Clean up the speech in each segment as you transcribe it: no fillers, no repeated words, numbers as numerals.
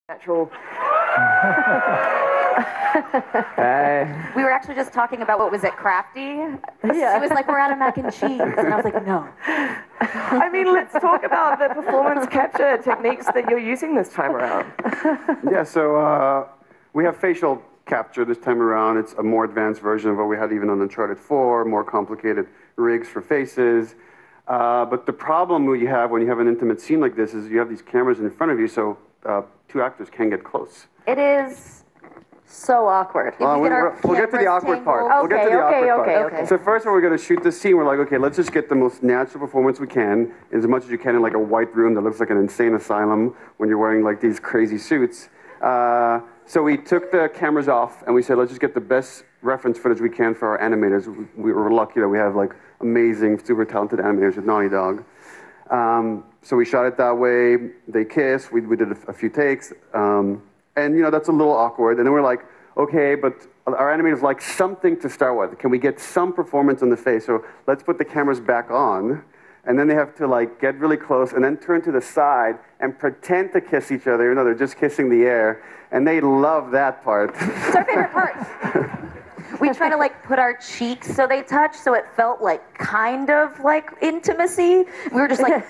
natural. We were actually just talking about what was it, crafty? Yeah. She was like, we're out of mac and cheese. And I was like, no. I mean, let's talk about the performance capture techniques that you're using this time around. Yeah, so we have facial capture this time around. It's a more advanced version of what we had even on Uncharted 4, more complicated rigs for faces. But the problem you have when you have an intimate scene like this is you have these cameras in front of you, so two actors can get close. It is so awkward. We'll get to the awkward part. Okay, we'll get to the awkward part. So first when we're going to shoot this scene, we're like, okay, let's just get the most natural performance we can, as much as you can in like a white room that looks like an insane asylum when you're wearing like these crazy suits. So we took the cameras off and we said, let's just get the best reference footage we can for our animators. We were lucky that we have like amazing, super talented animators at Naughty Dog. So we shot it that way. They kissed. We did a few takes. And, you know, that's a little awkward. And then we're like, okay, but our animators like something to start with. Can we get some performance on the face? So let's put the cameras back on. And then they have to, like, get really close and then turn to the side and pretend to kiss each other. You know, they're just kissing the air. And they love that part. It's our favorite part. We try to, like, put our cheeks so they touch, so it felt like kind of like intimacy. We were just like...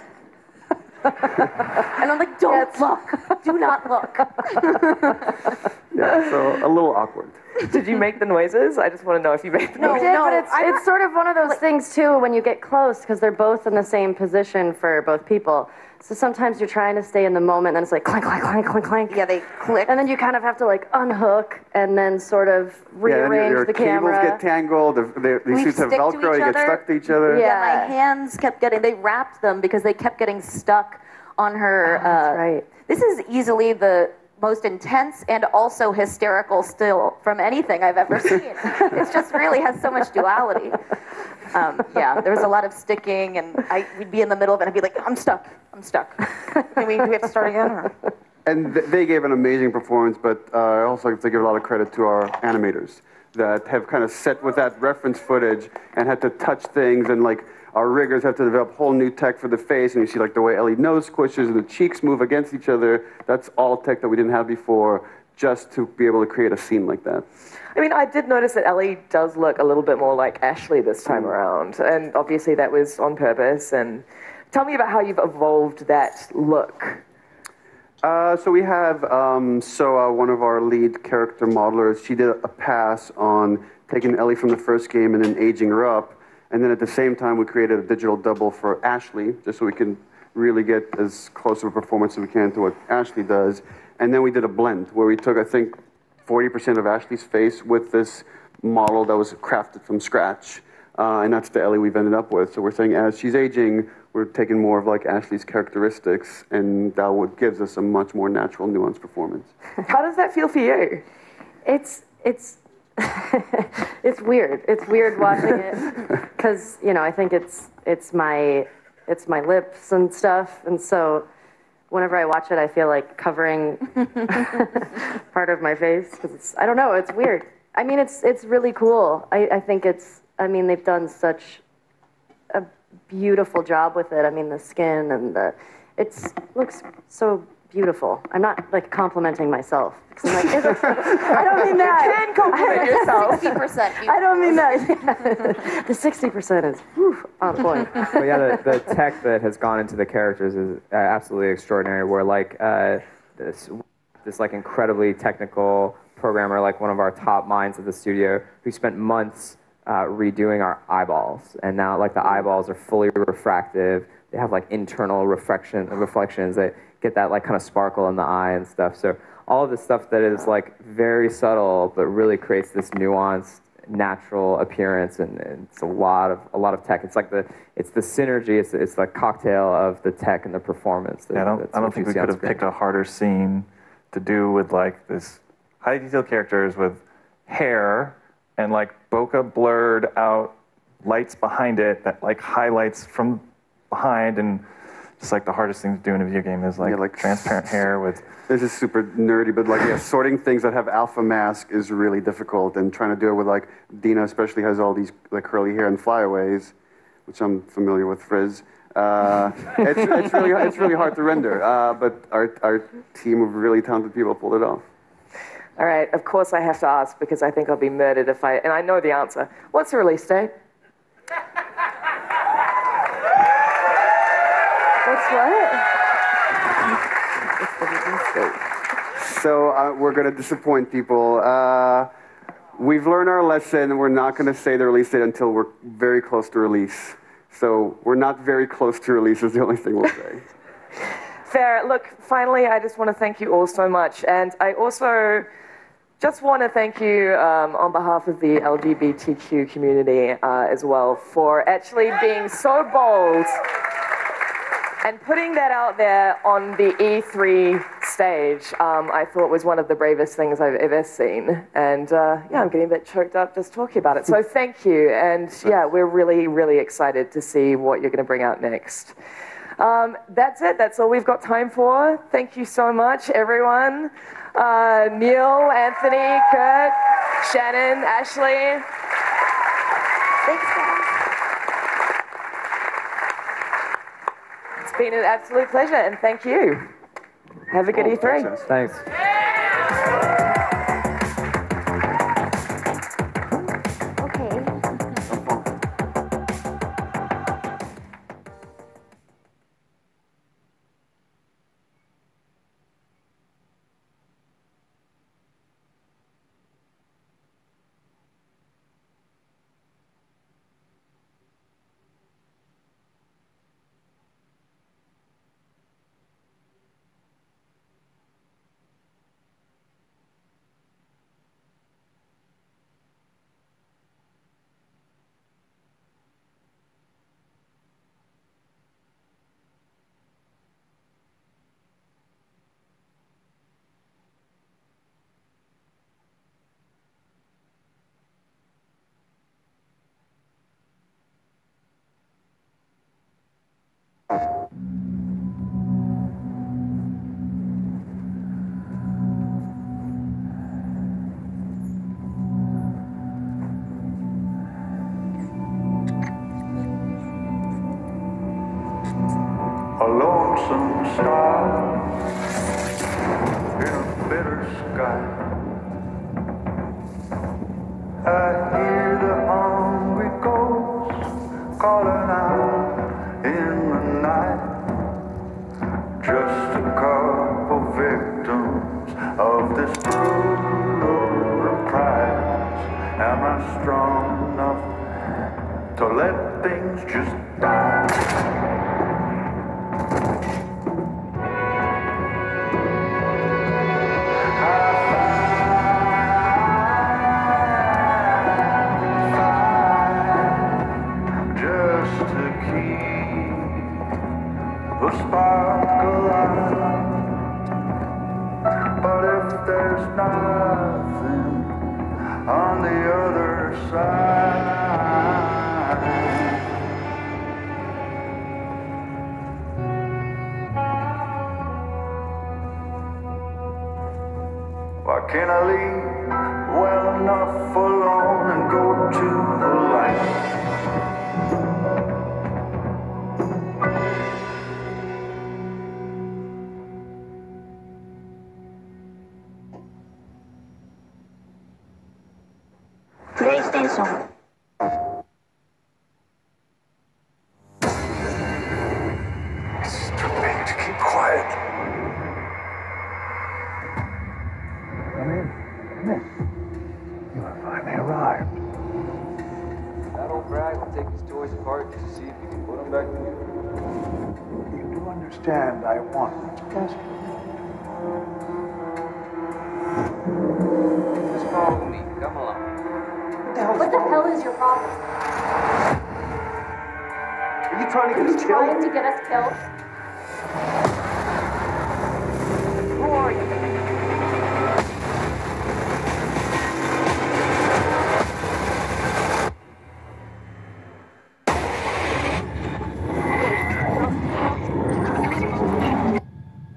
And I'm like, don't look. Do not look. Yeah, so a little awkward. Did you make the noises? I just want to know if you made the noises. No, but it's sort of one of those things, too, when you get close, because they're both in the same position for both people. So sometimes you're trying to stay in the moment, and then it's like clank, clank, clank, clank, clank. Yeah, they click. And then you kind of have to, like, unhook and then sort of rearrange the camera. Your cables get tangled. These suits have Velcro. You get stuck to each other. Yeah, my hands kept getting, they wrapped them because they kept getting stuck on her. That's right. This is easily the most intense and also hysterical still from anything I've ever seen. It just really has so much duality. Yeah, there was a lot of sticking, and we'd be in the middle of it, and I'd be like, I'm stuck. Do we have to start again? Or? And they gave an amazing performance, but I also have to give a lot of credit to our animators that have kind of set with that reference footage and had to touch things, and like our riggers have to develop whole new tech for the face, and you see like the way Ellie nose squishes and the cheeks move against each other. That's all tech that we didn't have before, just to be able to create a scene like that. I mean, I did notice that Ellie does look a little bit more like Ashley this time around, and obviously that was on purpose. And tell me about how you've evolved that look. So we have Soa, one of our lead character modelers. She did a pass on taking Ellie from the first game and then aging her up. And then at the same time, we created a digital double for Ashley, just so we can really get as close of a performance as we can to what Ashley does. And then we did a blend where we took, I think, 40% of Ashley's face with this model that was crafted from scratch. And that's the Ellie we've ended up with. So we're saying as she's aging, we're taking more of like Ashley's characteristics, and that gives us a much more natural, nuanced performance. How does that feel for you? It's it's weird. It's weird watching it because, you know, I think it's my lips and stuff, and so whenever I watch it, I feel like covering part of my face because I don't know. It's weird. I mean, it's really cool. I think they've done such a beautiful job with it. I mean, the skin and it looks so beautiful. I'm not like complimenting myself. I'm like, I don't mean that. You can compliment yourself. 60%. I don't mean that. The 60% is on point. But yeah, the tech that has gone into the characters is absolutely extraordinary. Where like this like incredibly technical programmer, like one of our top minds at the studio, who spent months redoing our eyeballs, and now like the eyeballs are fully refractive. They have like internal reflections. They get that like kind of sparkle in the eye and stuff. So all of this stuff that is like very subtle, but really creates this nuanced, natural appearance, and it's a lot of tech. It's like the synergy. It's the cocktail of the tech and the performance. Yeah, I don't think we could have picked a harder scene to do with like this high detailed characters with hair and like bokeh blurred out lights behind it that like highlights from behind, and just like the hardest thing to do in a video game is like transparent hair with... This is super nerdy, but like sorting things that have alpha mask is really difficult, and trying to do it with like Dina especially has all these like curly hair and flyaways, which I'm familiar with, Frizz. It's really hard to render, but our team of really talented people pulled it off. All right, of course I have to ask because I think I'll be murdered if and I know the answer. What's the release date? What's what? What's the release date? So we're going to disappoint people. We've learned our lesson. We're not going to say the release date until we're very close to release. So we're not very close to release is the only thing we'll say. Fair. Look, finally, I just want to thank you all so much. And I also just want to thank you on behalf of the LGBTQ community as well for actually being so bold and putting that out there on the E3 stage. I thought was one of the bravest things I've ever seen. And yeah, I'm getting a bit choked up just talking about it. So thank you. And yeah, we're really, really excited to see what you're going to bring out next. That's it. That's all we've got time for. Thank you so much, everyone. Neil, Anthony, Kurt, Shannon, Ashley. Thanks, guys. It's been an absolute pleasure, and thank you. Have a good E3. Thanks. A lonesome star in a bitter sky. I hear the hungry ghosts calling out in the night. Just a couple victims of this brutal reprise. Am I strong enough to let things just die? The spark alive. But if there's nothing on the other side, why can't I leave well enough alone and go to the light? PlayStation. It's too late to keep quiet. Come in. Come in. You have finally arrived. That old brag will take his toys apart just to see if he can put them back together. You do understand I want what's best for you. Just follow me. Come along. What the hell is your problem? Are you trying to get us killed? Trying to get us killed? Who are you?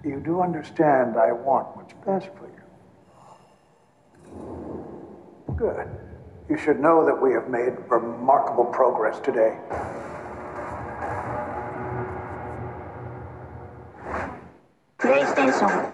You do understand I want what's best for you. Good. You should know that we have made remarkable progress today. PlayStation.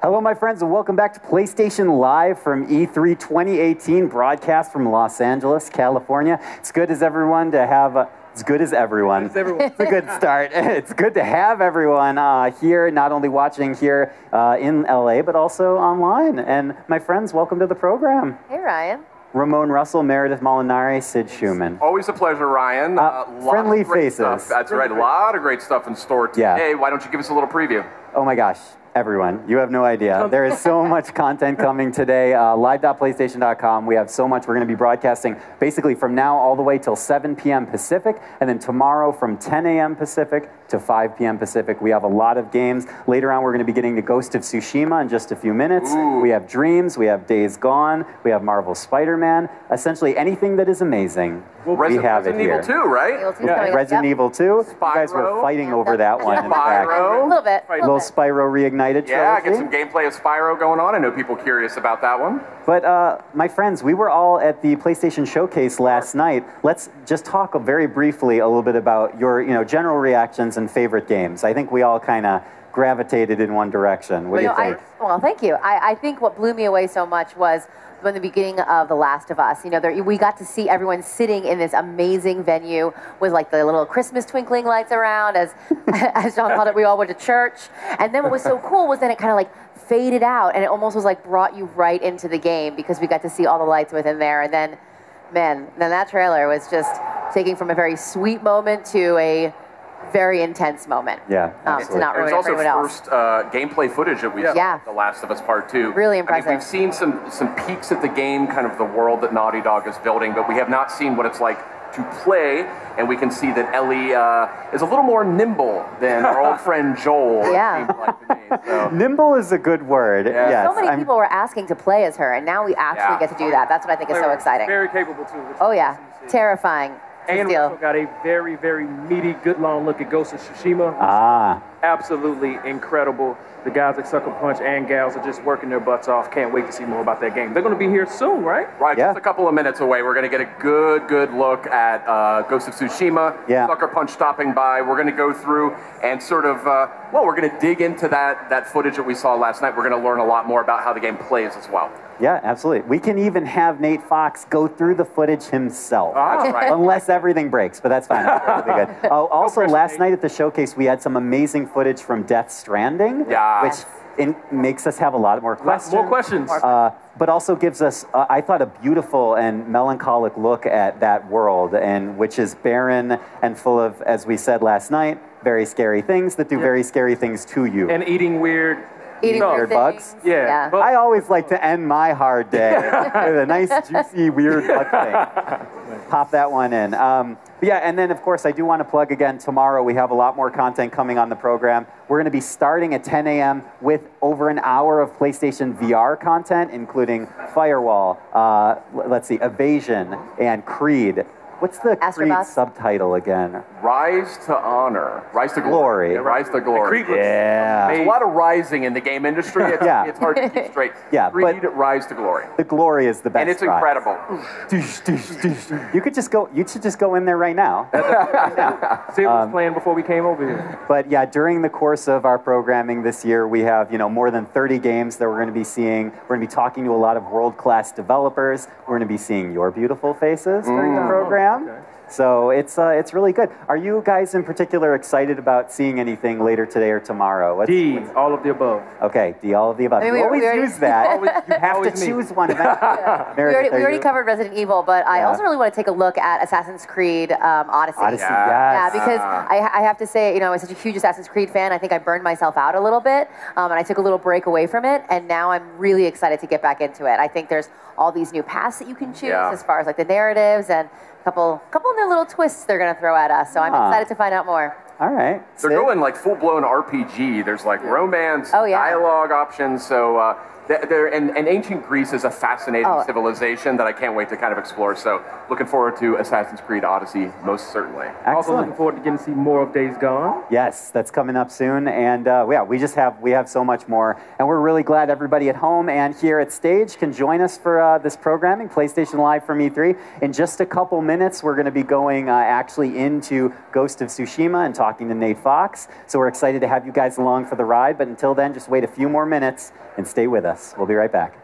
Hello, my friends, and welcome back to PlayStation Live from E3 2018, broadcast from Los Angeles, California. It's good as everyone to have. It's good as everyone. It's a good start. It's good to have everyone here, not only watching here in LA, but also online. And my friends, welcome to the program. Hey, Ryan. Ramon Russell, Meredith Molinari, Sid Schumann. Always a pleasure, Ryan. Friendly faces. Stuff. That's right. A lot of great stuff in store today. Yeah. Why don't you give us a little preview? Oh my gosh. Everyone, you have no idea. There is so much content coming today. Live.playstation.com. We have so much. We're going to be broadcasting basically from now all the way till 7 p.m. Pacific, and then tomorrow from 10 a.m. Pacific to 5 p.m. Pacific. We have a lot of games. Later on, we're going to be getting to Ghost of Tsushima in just a few minutes. Ooh. We have Dreams. We have Days Gone. We have Marvel Spider-Man. Essentially anything that is amazing. Well, we have Resident it here. Evil 2, right? Resident Evil 2. You guys were fighting over that one. In the back. A little bit. Little Spyro reignited Yeah, trilogy. get some gameplay of Spyro going on. I know people are curious about that one. But my friends, we were all at the PlayStation Showcase last night. Let's just talk very briefly a little bit about your general reactions and favorite games. I think we all kind of gravitated in one direction. What do you think? Well, thank you. I think what blew me away so much was from the beginning of The Last of Us. We got to see everyone sitting in this amazing venue with like the little Christmas twinkling lights around, as John called it. We all went to church, and then what was so cool was then it kind of like faded out, and it almost was like brought you right into the game because we got to see all the lights within there. And then, man, that trailer was just taking from a very sweet moment to a very intense moment. Yeah, to not ruin it for anyone else. First gameplay footage that we saw, The Last of Us Part 2. Really impressive. I mean, we've seen some peeks at the game, kind of the world that Naughty Dog is building, but we have not seen what it's like to play, and we can see that Ellie is a little more nimble than our old friend Joel. Yeah. It seems like to me, so. Nimble is a good word. Yeah. Yes, So many people were asking to play as her, and now we actually get to do that. That's what I think is so exciting. Very capable too. Oh yeah, terrifying. And we also got a very, very meaty, good long look at Ghost of Tsushima. Absolutely incredible. The guys at Sucker Punch and gals are just working their butts off. Can't wait to see more about that game. They're going to be here soon, right? Right, just a couple of minutes away. We're going to get a good look at Ghost of Tsushima. Yeah. Sucker Punch stopping by. We're going to go through and sort of, we're going to dig into that footage that we saw last night. We're going to learn a lot more about how the game plays as well. Yeah, absolutely. We can even have Nate Fox go through the footage himself. That's right. Unless everything breaks, but that's fine. That's perfectly good. Also, last night at the showcase, we had some amazing footage from Death Stranding, which makes us have a lot more questions. More questions. But also gives us, I thought, a beautiful and melancholic look at that world, and which is barren and full of, as we said last night, very scary things that do very scary things to you. And eating weird Eating weird bugs. Yeah. Yeah. I always like to end my hard day with a nice, juicy, weird bug thing. Pop that one in. But yeah, and then of course I do want to plug again, tomorrow we have a lot more content coming on the program. We're going to be starting at 10 a.m. with over an hour of PlayStation VR content, including Firewall, let's see, Evasion, and Creed. What's the Creed Astrobots? subtitle again? Rise to honor. Rise to glory. Glory. Rise to glory. Yeah. There's a lot of rising in the game industry. It's, Yeah. it's hard to keep straight. Yeah, Creed, but- Rise to glory. The glory is the best. And it's ride. incredible. You could just go. You should just go in there right now. See what was playing before we came over here. But yeah, during the course of our programming this year, we have more than 30 games that we're going to be seeing. We're going to be talking to a lot of world-class developers. We're going to be seeing your beautiful faces during the program. Okay. So it's really good. Are you guys in particular excited about seeing anything later today or tomorrow? D, all of the above. Okay, D, all of the above. I mean, you we always already- use that. Always- You have to always me. choose one eventually. We Meredith, already are you- covered Resident Evil, but I Yeah. also really want to take a look at Assassin's Creed Odyssey. Odyssey, Yeah, yes. because I have to say, I'm such a huge Assassin's Creed fan. I think I burned myself out a little bit, and I took a little break away from it, and now I'm really excited to get back into it. I think there's all these new paths that you can choose as far as like the narratives and a couple new little twists they're going to throw at us. So I'm excited to find out more. All right. They're Sid? going like full-blown RPG. There's like romance, Oh, yeah. dialogue options. So and ancient Greece is a fascinating civilization that I can't wait to kind of explore. So looking forward to Assassin's Creed Odyssey, most certainly. Also Excellent. looking forward to getting to see more of Days Gone. Yes, that's coming up soon, and yeah, we have so much more, and we're really glad everybody at home and here at stage can join us for this programming, PlayStation Live from E3. In just a couple minutes, we're going to be going actually into Ghost of Tsushima and talking to Nate Fox. So we're excited to have you guys along for the ride, but until then, just wait a few more minutes and stay with us. We'll be right back.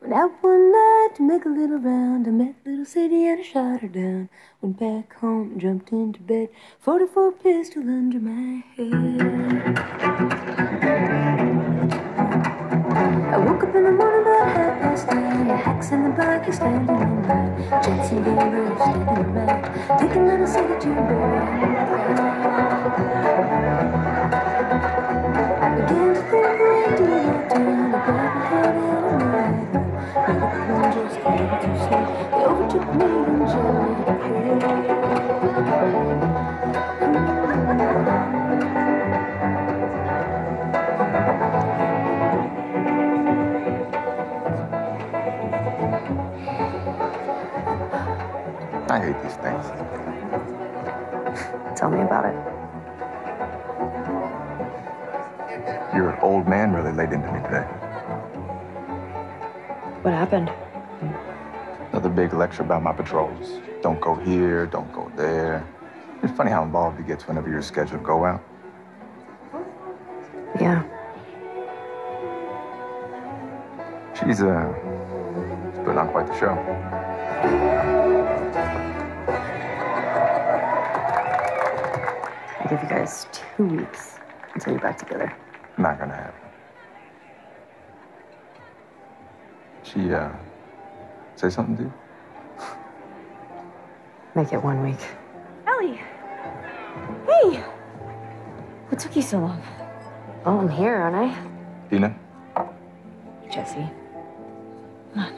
Went out one night to make a little round. I met little Sadie and I shot her down. Went back home, jumped into bed. 44 pistol under my head. I woke up in the morning about 9:30. Hacks in the back, you're standing in the back. Jets and gamblers standing around. Take a little Sadie to bed. I began to think what I do no time. I grabbed my head and I ran. Just a little too slow. They overtook me and I hate these things. Tell me about it. Your old man really laid into me today. What happened? Another big lecture about my patrols. Don't go here, don't go there. It's funny how involved he gets whenever you're scheduled to go out. Yeah. She's putting on quite the show. I give you guys 2 weeks until you're back together. Not gonna happen. She, say something to you? Make it 1 week. Ellie! Hey! What took you so long? Oh, I'm here, aren't I? Dina? Jesse. Hey,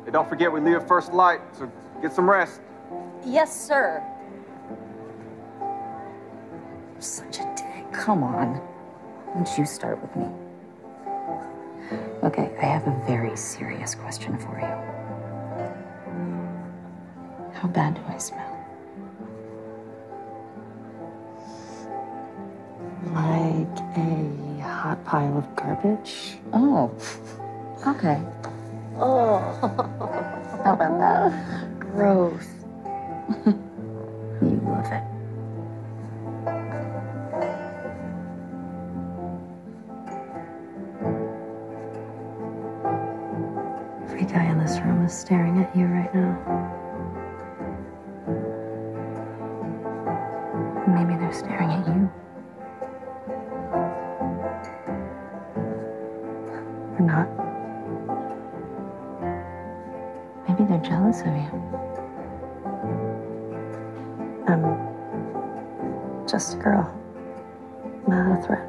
don't forget we leave at first light, so get some rest. Yes, sir. Such a dick. Come on. Why don't you start with me? Okay, I have a very serious question for you. How bad do I smell? Like a hot pile of garbage. Oh, okay. Oh, How about that? gross. You love it. Every guy in this room is staring at you right now. Maybe they're staring at you. Or not. Maybe they're jealous of you. I'm just a girl, not a threat.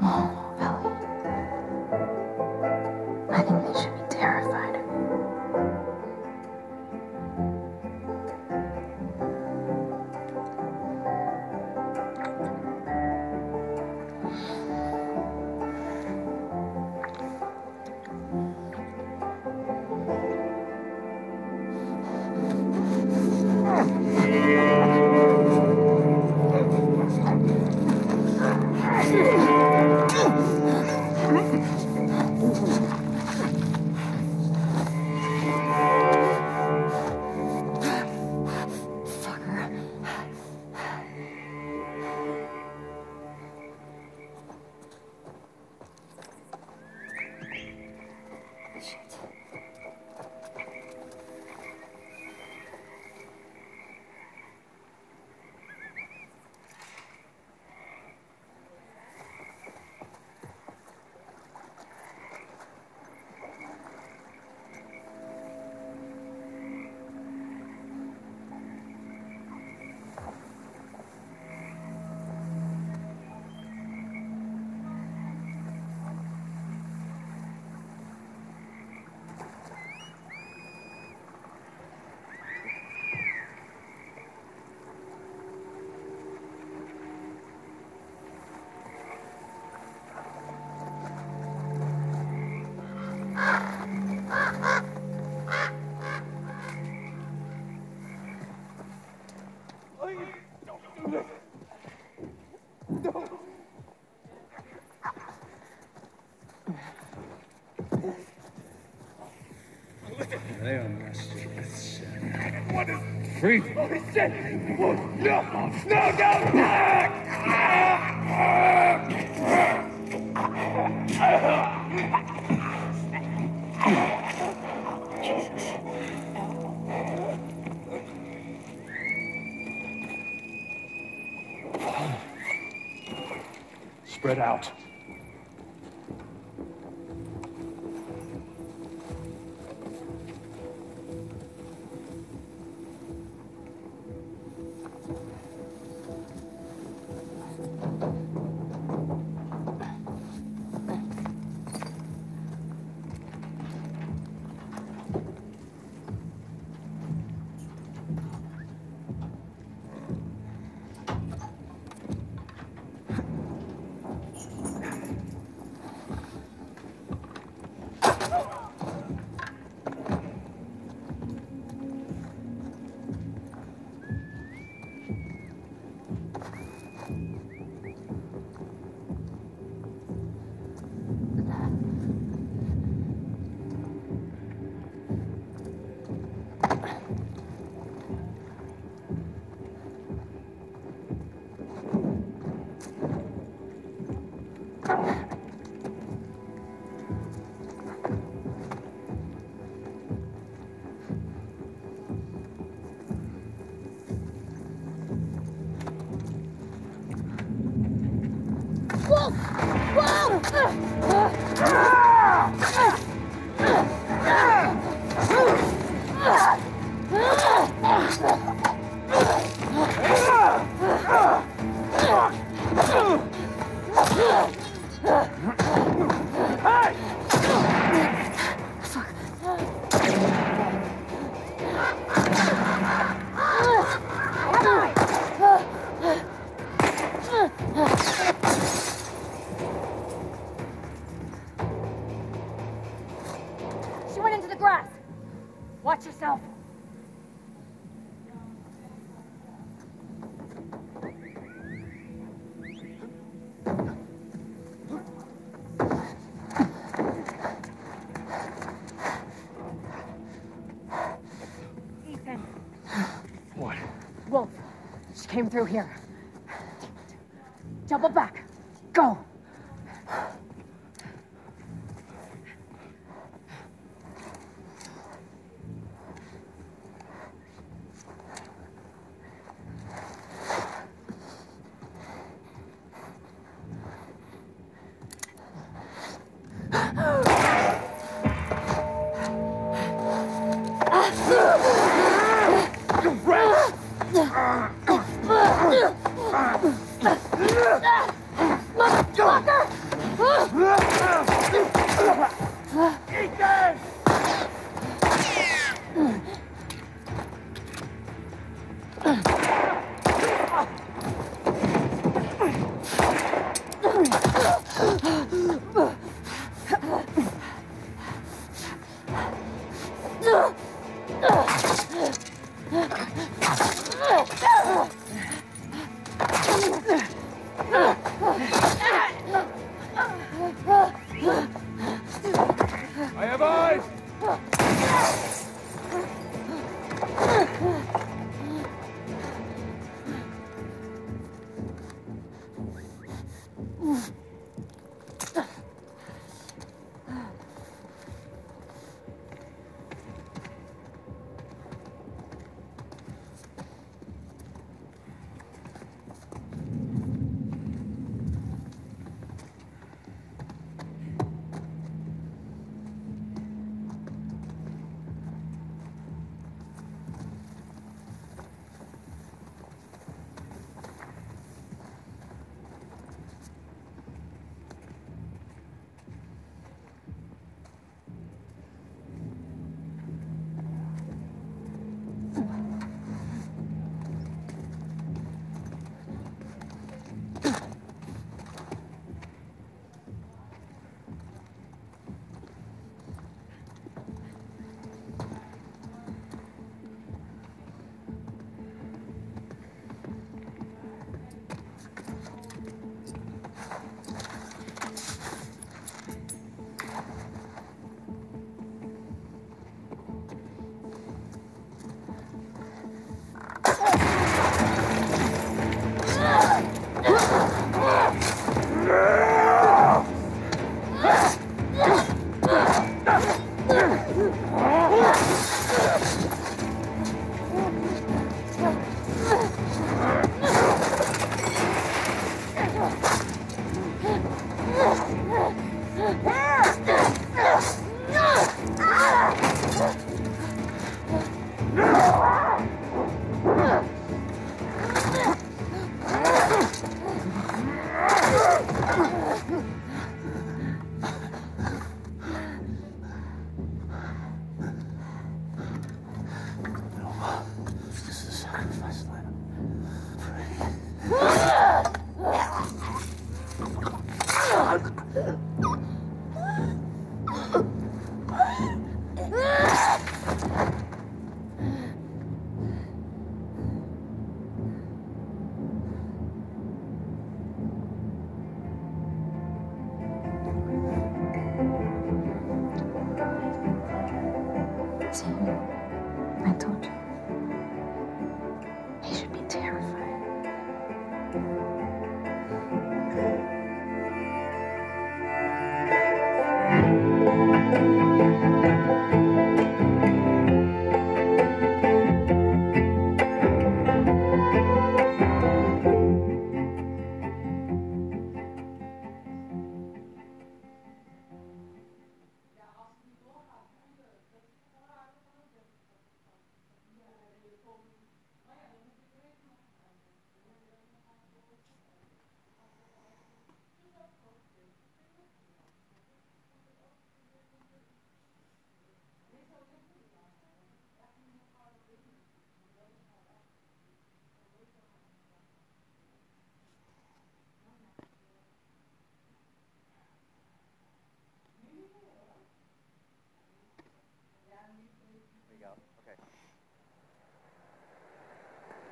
Oh, Ellie. I think they should be terrified of you. What is free? Holy shit! Oh, no! No, Spread out. She went into the grass. Watch yourself. Ethan. What? Wolf. She came through here. Double back. Go. I have eyes! I told you. He should be terrified.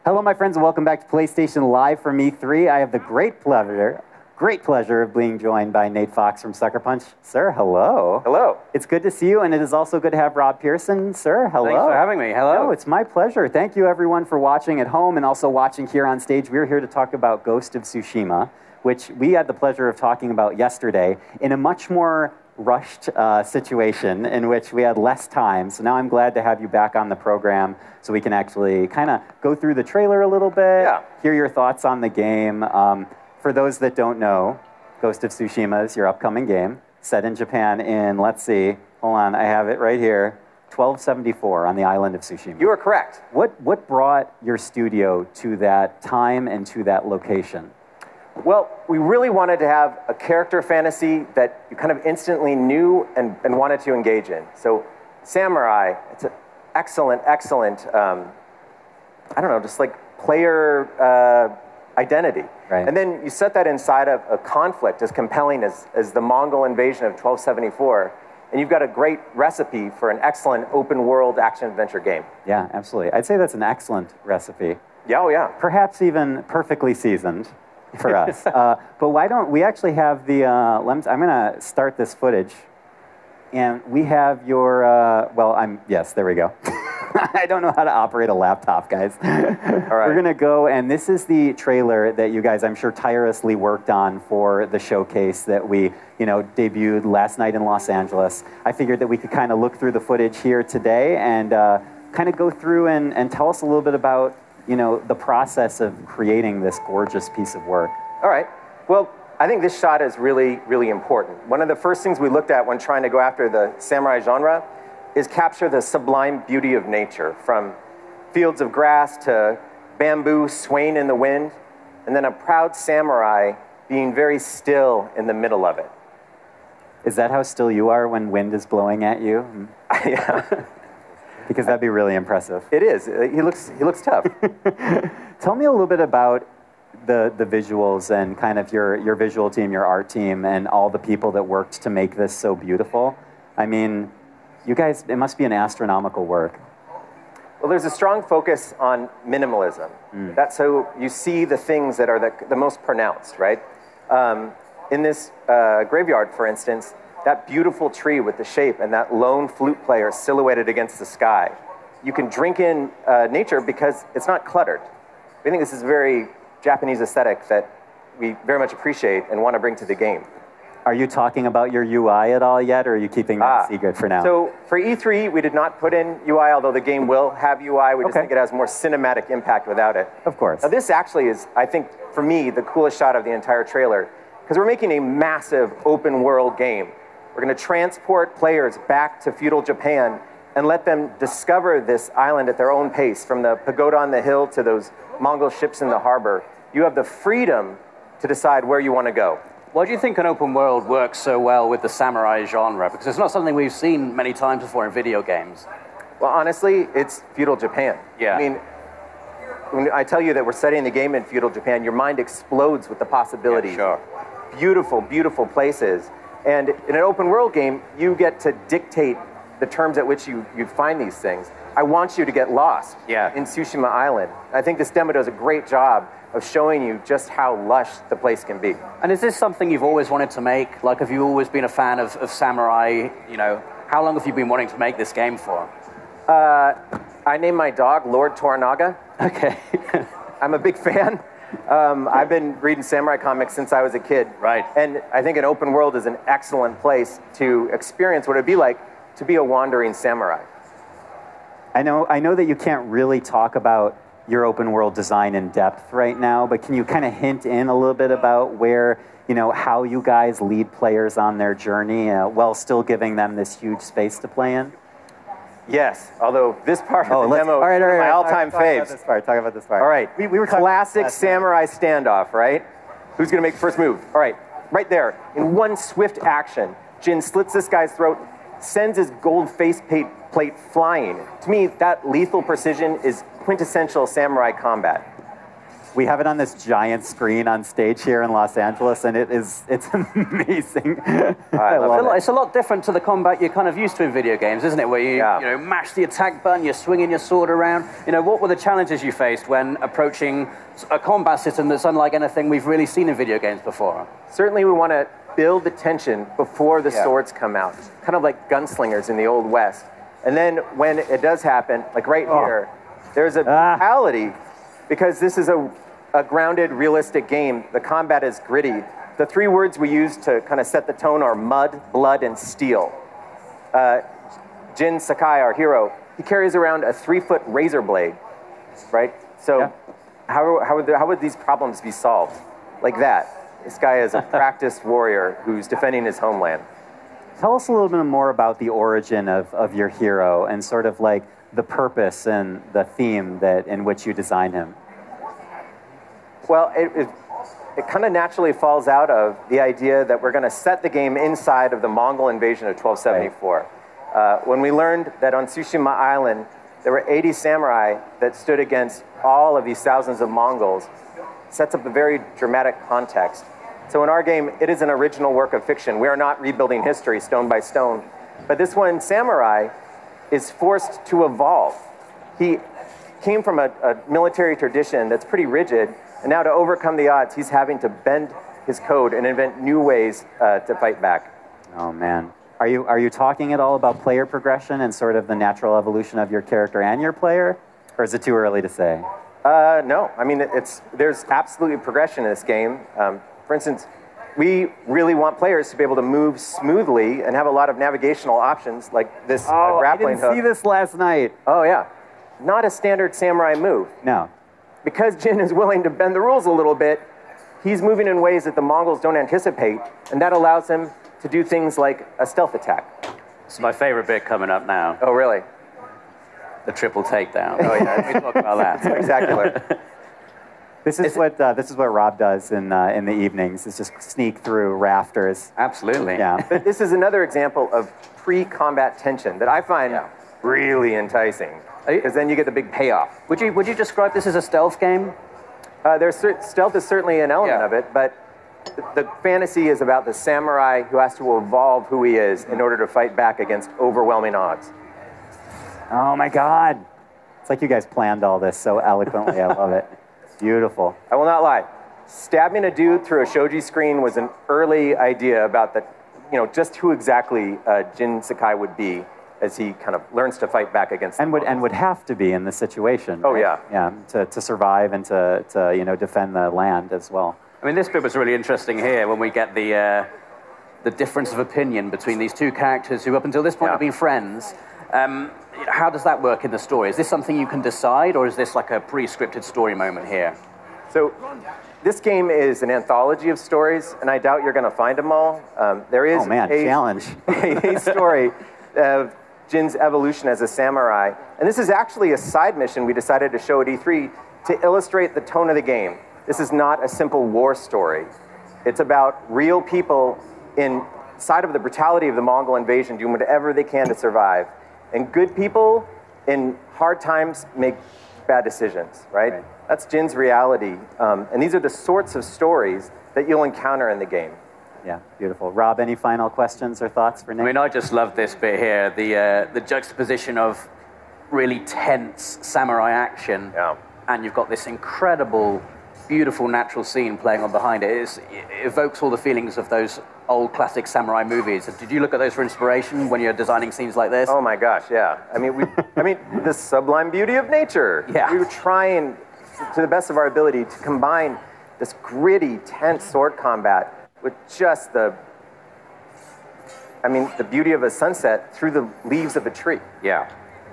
Hello, my friends, and welcome back to PlayStation Live from E3. I have the great pleasure of being joined by Nate Fox from Sucker Punch. Sir, hello. Hello. It's good to see you, and it is also good to have Rob Pearson. Sir, hello. Thanks for having me. Hello. No, it's my pleasure. Thank you, everyone, for watching at home and also watching here on stage. We're here to talk about Ghost of Tsushima, which we had the pleasure of talking about yesterday in a much more rushed situation in which we had less time. So now I'm glad to have you back on the program so we can actually kind of go through the trailer a little bit, hear your thoughts on the game. For those that don't know, Ghost of Tsushima is your upcoming game, set in Japan in, let's see, hold on, I have it right here, 1274 on the island of Tsushima. You are correct. What brought your studio to that time and to that location? Well, we really wanted to have a character fantasy that you kind of instantly knew and wanted to engage in. So Samurai, it's an excellent, I don't know, just like player identity. Right. And then you set that inside of a conflict as compelling as the Mongol invasion of 1274, and you've got a great recipe for an excellent open world action-adventure game. Yeah, absolutely. I'd say that's an excellent recipe. Yeah, oh yeah. Perhaps even perfectly seasoned for us. But why don't we actually have the, I'm going to start this footage, and we have your, yes, there we go. I don't know how to operate a laptop, guys. All right. We're going to go, and this is the trailer that you guys, I'm sure, tirelessly worked on for the showcase that we, debuted last night in Los Angeles. I figured that we could kind of look through the footage here today and kind of go through and tell us a little bit about the process of creating this gorgeous piece of work. All right. Well, I think this shot is really, really important. One of the first things we looked at when trying to go after the samurai genre is capture the sublime beauty of nature, from fields of grass to bamboo swaying in the wind, and then a proud samurai being very still in the middle of it. Is that how still you are when wind is blowing at you? Yeah. Because that'd be really impressive. It is. He looks tough. Tell me a little bit about the visuals and kind of your visual team, your art team, and all the people that worked to make this so beautiful. I mean, you guys, it must be an astronomical work. Well, there's a strong focus on minimalism. That's so you see the things that are the most pronounced, right? In this graveyard, for instance, that beautiful tree with the shape and that lone flute player silhouetted against the sky. You can drink in nature because it's not cluttered. I think this is a very Japanese aesthetic that we very much appreciate and want to bring to the game. Are you talking about your UI at all yet, or are you keeping that secret for now? So for E3, we did not put in UI, although the game will have UI. We just think it has more cinematic impact without it. Of course. Now, this actually is, I think, for me, the coolest shot of the entire trailer, because we're making a massive open world game. We're going to transport players back to feudal Japan and let them discover this island at their own pace, from the pagoda on the hill to those Mongol ships in the harbor. You have the freedom to decide where you want to go. Why do you think an open world works so well with the samurai genre? Because it's not something we've seen many times before in video games. Well, honestly, it's feudal Japan. Yeah. I mean, when I tell you that we're setting the game in feudal Japan, your mind explodes with the possibilities. Yeah, sure. Beautiful, beautiful places. And in an open world game, you get to dictate the terms at which you find these things. I want you to get lost in Tsushima Island. I think this demo does a great job of showing you just how lush the place can be. And is this something you've always wanted to make? Like, have you always been a fan of samurai? How long have you been wanting to make this game for? I named my dog Lord Toranaga. Okay. I'm a big fan. I've been reading samurai comics since I was a kid. Right. And I think an open world is an excellent place to experience what it'd be like to be a wandering samurai. I know that you can't really talk about your open world design in depth right now, but can you kind of hint in a little bit about where, how you guys lead players on their journey while still giving them this huge space to play in? Yes, although this part of the demo is my all-time faves. Talk about this part. All right, we were classic samurai standoff, right? Who's gonna make the first move? All right, right there. In one swift action, Jin slits this guy's throat, sends his gold plate flying. To me, that lethal precision is quintessential samurai combat. We have it on this giant screen on stage here in Los Angeles, and it's amazing. I love it. It's a lot different to the combat you're kind of used to in video games, isn't it? Where you mash the attack button, you're swinging your sword around. What were the challenges you faced when approaching a combat system that's unlike anything we've really seen in video games before? Certainly we want to build the tension before the swords come out, kind of like gunslingers in the Old West. And then when it does happen, like right here, there's a brutality, because this is a grounded, realistic game. The combat is gritty. The three words we use to kind of set the tone are mud, blood, and steel. Jin Sakai, our hero, he carries around a 3-foot razor blade, right? So how would these problems be solved? Like that. This guy is a practiced warrior who's defending his homeland. Tell us a little bit more about the origin of your hero and sort of like the purpose and the theme in which you designed him. Well, it kind of naturally falls out of the idea that we're going to set the game inside of the Mongol invasion of 1274. Right. When we learned that on Tsushima Island, there were 80 samurai that stood against all of these thousands of Mongols, sets up a very dramatic context. So in our game, it is an original work of fiction. We are not rebuilding history stone by stone. But this one, samurai, is forced to evolve. He came from a military tradition that's pretty rigid, and now to overcome the odds, he's having to bend his code and invent new ways to fight back. Oh, man. Are you talking at all about player progression and sort of the natural evolution of your character and your player? Or is it too early to say? No. I mean, there's absolutely progression in this game. For instance, we really want players to be able to move smoothly and have a lot of navigational options like this grappling hook. I didn't see this last night. Oh, yeah. Not a standard samurai move. No. Because Jin is willing to bend the rules a little bit, he's moving in ways that the Mongols don't anticipate, and that allows him to do things like a stealth attack. It's my favorite bit coming up now. Oh, really? The triple takedown. Oh, yeah. We talk about that. Spectacular. This is what Rob does in the evenings. Is just sneak through rafters. Absolutely. Yeah. But this is another example of pre-combat tension that I find really enticing, because then you get the big payoff. Would you describe this as a stealth game? Stealth is certainly an element of it, but the fantasy is about the samurai who has to evolve who he is in order to fight back against overwhelming odds. Oh my God! It's like you guys planned all this so eloquently. I love it. Beautiful. I will not lie. Stabbing a dude through a shoji screen was an early idea about just who exactly Jin Sakai would be as he kind of learns to fight back against and would have to be in this situation. Oh, right? Yeah, to survive and to defend the land as well. I mean, this bit was really interesting here when we get the difference of opinion between these two characters who up until this point have been friends. How does that work in the story? Is this something you can decide, or is this like a pre-scripted story moment here? So this game is an anthology of stories, and I doubt you're going to find them all. There is challenge. a story of Jin's evolution as a samurai. And this is actually a side mission we decided to show at E3 to illustrate the tone of the game. This is not a simple war story. It's about real people inside of the brutality of the Mongol invasion doing whatever they can to survive. And good people in hard times make bad decisions, right? That's Jin's reality. And these are the sorts of stories that you'll encounter in the game. Yeah, beautiful. Rob, any final questions or thoughts for Nick? I mean, I just love this bit here, the juxtaposition of really tense samurai action, and you've got this incredible, beautiful natural scene playing on behind it. It evokes all the feelings of those old classic samurai movies. Did you look at those for inspiration when you're designing scenes like this? Oh my gosh, yeah. I mean, the sublime beauty of nature. Yeah. We were trying to the best of our ability to combine this gritty, tense sword combat with just the beauty of a sunset through the leaves of a tree. Yeah.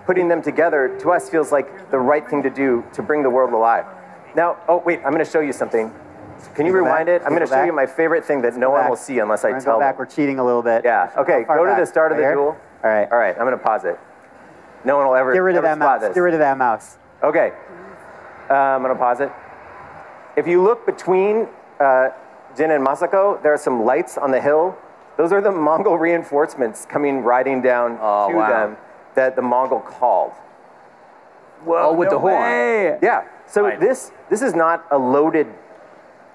Putting them together, to us, feels like the right thing to do to bring the world alive. Now, oh wait, I'm going to show you something. Can you rewind it? I'm going to show you my favorite thing that no one will see unless I tell them. We're cheating a little bit. Yeah, okay, go to the start of the duel. All right, I'm going to pause it. No one will ever Get rid of that mouse. this. Get rid of that mouse. Okay, I'm going to pause it. If you look between Jin and Masako, there are some lights on the hill. Those are the Mongol reinforcements riding down to them that the Mongol called. Whoa, with the horn. Yeah, so this is not a loaded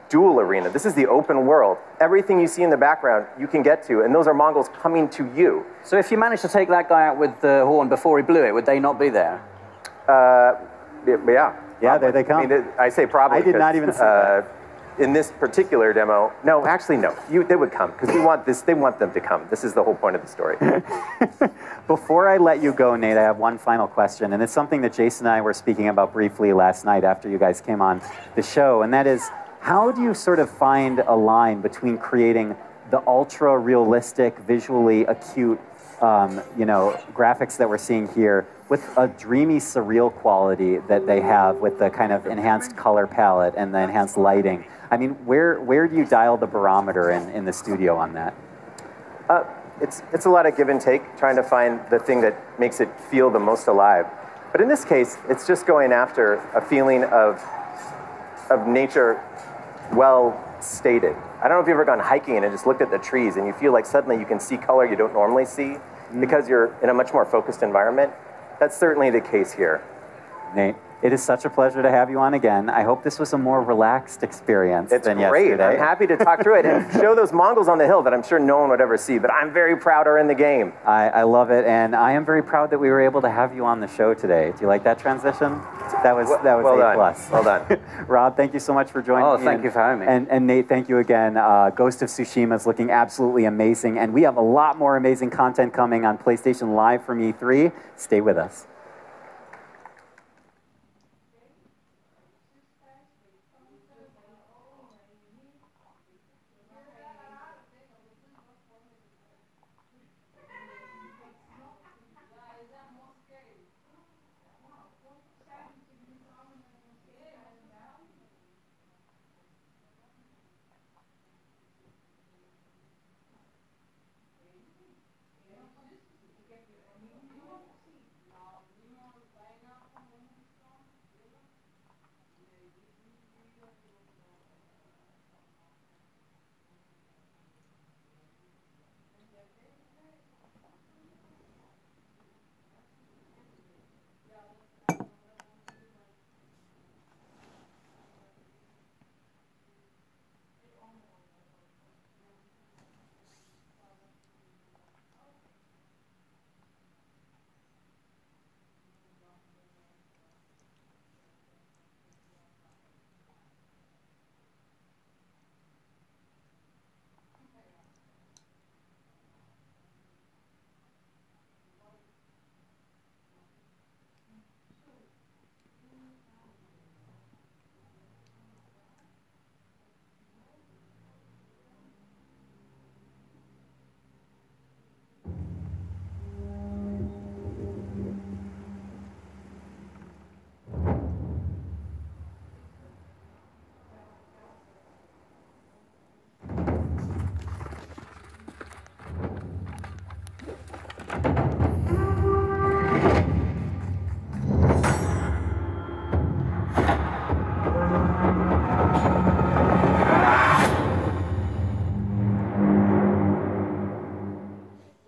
duel arena. This is the open world. Everything you see in the background, you can get to, and those are Mongols coming to you. So if you managed to take that guy out with the horn before he blew it, would they not be there? Yeah. Yeah, there they come. I mean, I say probably. I did not even see that. In this particular demo, no, actually no. They would come because we want this. They want them to come. This is the whole point of the story. Before I let you go, Nate, I have one final question, and it's something that Jason and I were speaking about briefly last night after you guys came on the show, and that is, how do you sort of find a line between creating the ultra-realistic, visually acute, graphics that we're seeing here with a dreamy, surreal quality that they have with the kind of enhanced color palette and the enhanced lighting? I mean, where do you dial the barometer in the studio on that? It's a lot of give and take, trying to find the thing that makes it feel the most alive. But in this case, it's just going after a feeling of nature well stated. I don't know if you've ever gone hiking and just looked at the trees and you feel like suddenly you can see color you don't normally see because you're in a much more focused environment. That's certainly the case here. Nate, it is such a pleasure to have you on again. I hope this was a more relaxed experience than great. yesterday. I'm happy to talk through it and show those Mongols on the hill that I'm sure no one would ever see, but I'm very proud are in the game. I love it, and I am very proud that we were able to have you on the show today. Do you like that transition? That was well A+. done. Well done. Rob, thank you so much for joining me. Oh, thank you for having me. And Nate, thank you again. Ghost of Tsushima is looking absolutely amazing, and we have a lot more amazing content coming on PlayStation Live from E3. Stay with us.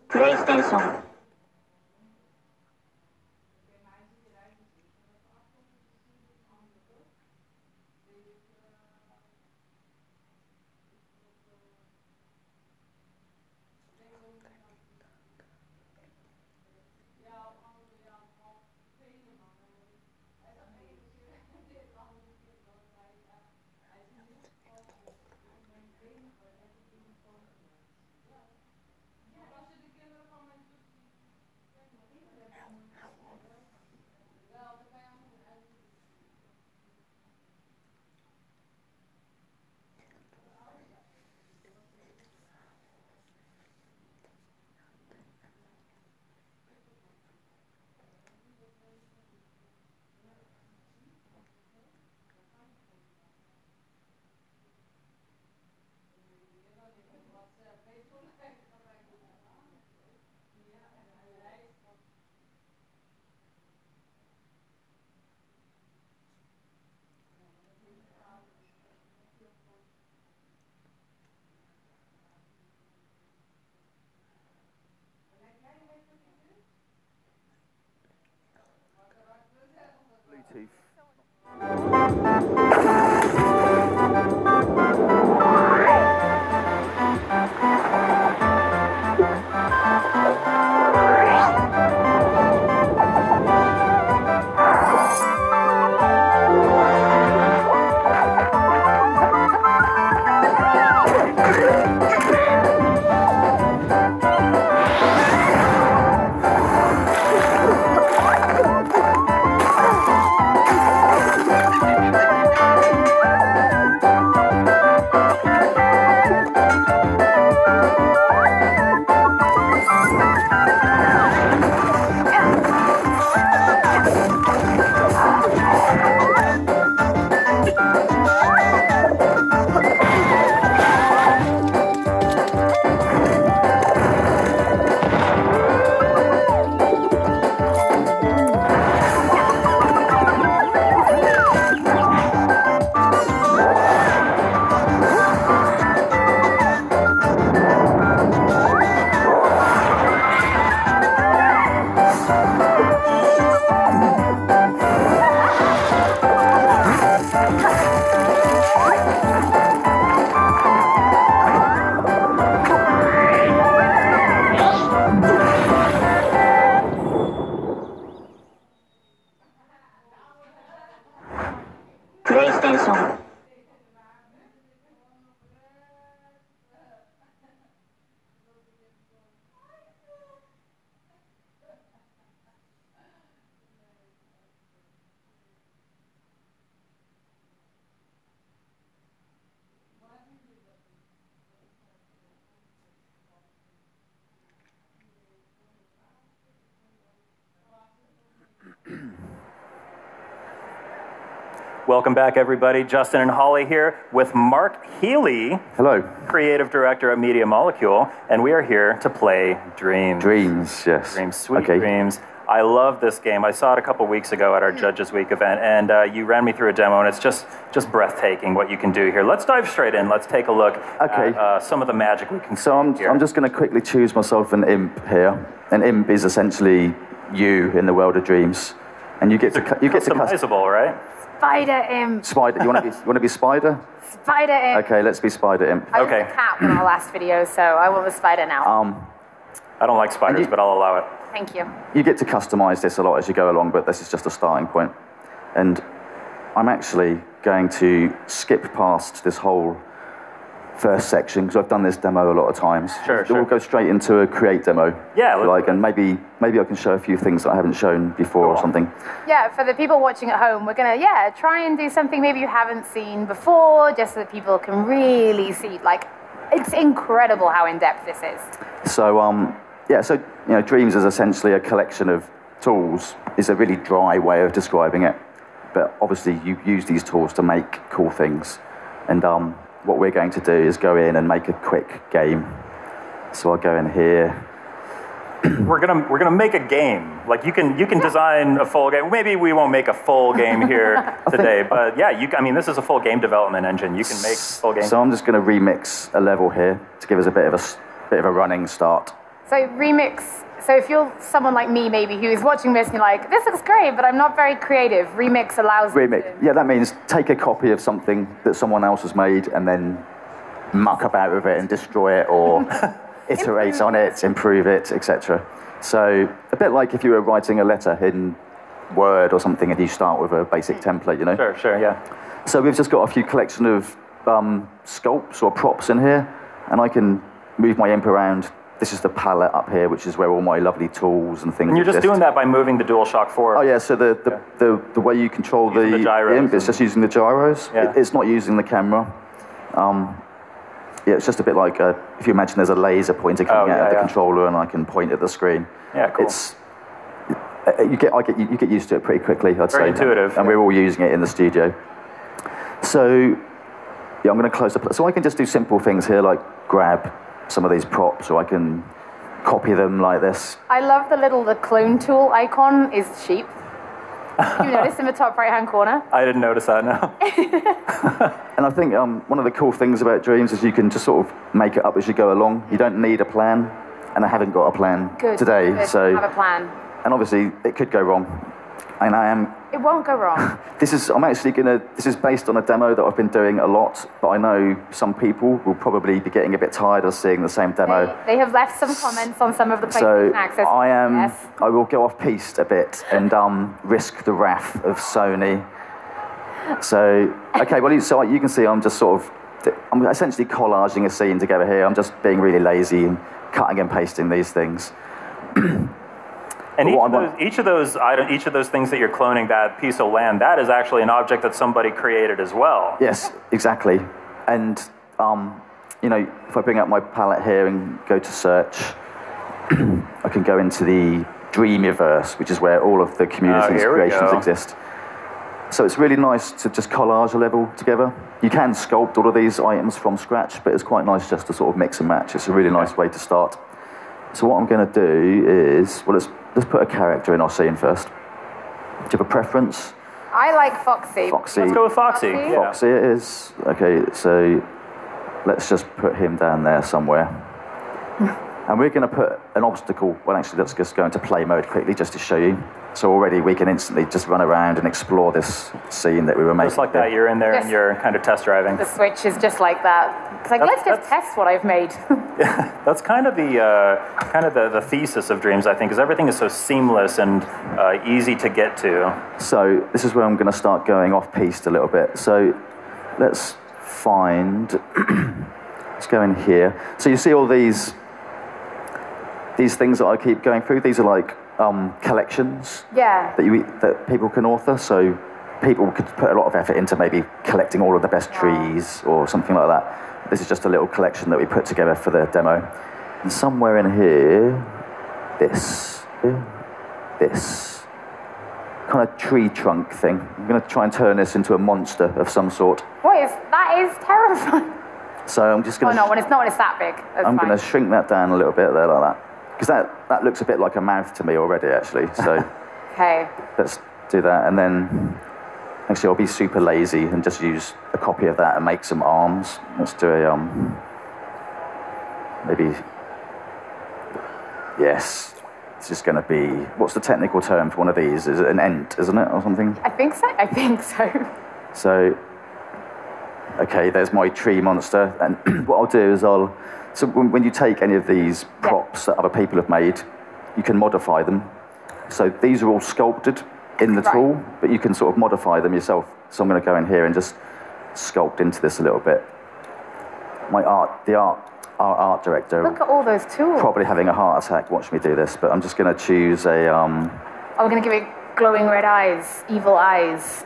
PlayStation. PlayStation. Welcome back, everybody. Justin and Holly here with Mark Healy. Hello. Creative Director at Media Molecule, and we are here to play Dreams. Dreams, yes. Dreams, sweet dreams. I love this game. I saw it a couple weeks ago at our Judges Week event, and you ran me through a demo, and it's just breathtaking what you can do here. Let's dive straight in. Let's take a look at some of the magic we can see here. I'm just going to quickly choose myself an imp here. An imp is essentially you in the world of dreams, and you get to customizable, right? Spider Imp. Spider. You want to be Spider? Spider Imp. Okay, let's be Spider Imp. I was a cat in our last video, so I will be Spider now. I don't like spiders, but I'll allow it. Thank you. You get to customize this a lot as you go along, but this is just a starting point. And I'm actually going to skip past this whole first section because I've done this demo a lot of times. Sure. We'll go straight into a create demo. Yeah. And maybe I can show a few things that I haven't shown before or something. Yeah, for the people watching at home, we're gonna try and do something maybe you haven't seen before, just so that people can really see. Like, it's incredible how in depth this is. So Dreams is essentially a collection of tools. Is a really dry way of describing it, but obviously you use these tools to make cool things, and what we're going to do is go in and make a quick game. So I'll go in here. We're gonna make a game. Like you can design a full game. Maybe we won't make a full game here today, but yeah, this is a full game development engine. You can make full games. So I'm just going to remix a level here to give us a bit of a running start. So remix. So if you're someone like me, maybe, who's watching this and you're like, this looks great, but I'm not very creative, remix allows you to... Yeah, that means take a copy of something that someone else has made and then muck about with it and destroy it or iterate on it, improve it, etc. So a bit like if you were writing a letter in Word or something and you start with a basic template, you know? Sure, yeah. So we've just got a few collection of sculpts or props in here, and I can move my imp around. This is the palette up here, which is where all my lovely tools and things And you're just doing that by moving the DualShock 4. Oh yeah, so the way you control the imp, it's just using the gyros. Yeah. It's not using the camera. It's just a bit like if you imagine there's a laser pointer coming out of the controller, and I can point at the screen. Yeah, cool. You get used to it pretty quickly, I'd say. Very intuitive. And we're all using it in the studio. So yeah, I'm going to close the. So I can just do simple things here like grab. some of these props, or I can copy them like this. I love the clone tool icon is cheap. You notice in the top right-hand corner? I didn't notice that, no. And I think one of the cool things about Dreams is you can just sort of make it up as you go along. You don't need a plan, and I haven't got a plan today. Good. So Have a plan. And obviously it could go wrong, and I am. It won't go wrong. This is based on a demo that I've been doing a lot, but I know some people will probably be getting a bit tired of seeing the same demo. They have left some comments on some of the PlayStation So Access. I will go off piste a bit and risk the wrath of Sony. So okay, well, so you can see I'm essentially collaging a scene together here. I'm just being really lazy and cutting and pasting these things. And each of those things that you're cloning, that piece of land, that is actually an object that somebody created as well. Yes, exactly. And if I bring up my palette here and go to search, I can go into the Dreamiverse, which is where all of the community's creations exist. So it's really nice to just collage a level together. You can sculpt all of these items from scratch, but it's quite nice just to sort of mix and match. It's a really nice way to start. So what I'm going to do is, well, let's put a character in our scene first. Do you have a preference? I like Foxy. Foxy. Let's go with Foxy. Yeah. Foxy it is. Okay, so let's just put him down there somewhere. And we're going to put an obstacle. Well, actually, let's just go into play mode quickly just to show you. So already we can instantly just run around and explore this scene that we were making. Just like that, you're in there and you're kind of test driving. The Switch is just like that. It's like, let's just test what I've made. That's kind of the thesis of Dreams, I think, is everything is so seamless and easy to get to. So this is where I'm going to start going off piste a little bit. So let's find. Let's go in here. So you see all these things that I keep going through. These are like collections that people can author. So people could put a lot of effort into maybe collecting all of the best trees or something like that. This is just a little collection that we put together for the demo. And somewhere in here, this kind of tree trunk thing. I'm going to try and turn this into a monster of some sort. That is terrifying. So I'm just going to... Oh, no, it's not when it's that big. I'm going to shrink that down a little bit there like that. Because that looks a bit like a mouth to me already, actually. So okay. Let's do that. And then, actually, I'll be super lazy and just use a copy of that and make some arms. Let's do a, maybe, yes. It's just going to be, what's the technical term for one of these? Is it an ent, isn't it, or something? I think so. So, okay, there's my tree monster. And what I'll do is so when you take any of these props that other people have made, you can modify them. So these are all sculpted in the tool, but you can sort of modify them yourself. So I'm going to go in here and just sculpt into this a little bit. Our art director. Look at all those tools. Probably having a heart attack watching me do this, but I'm just going to choose a... Oh, we're going to give it glowing red eyes, evil eyes.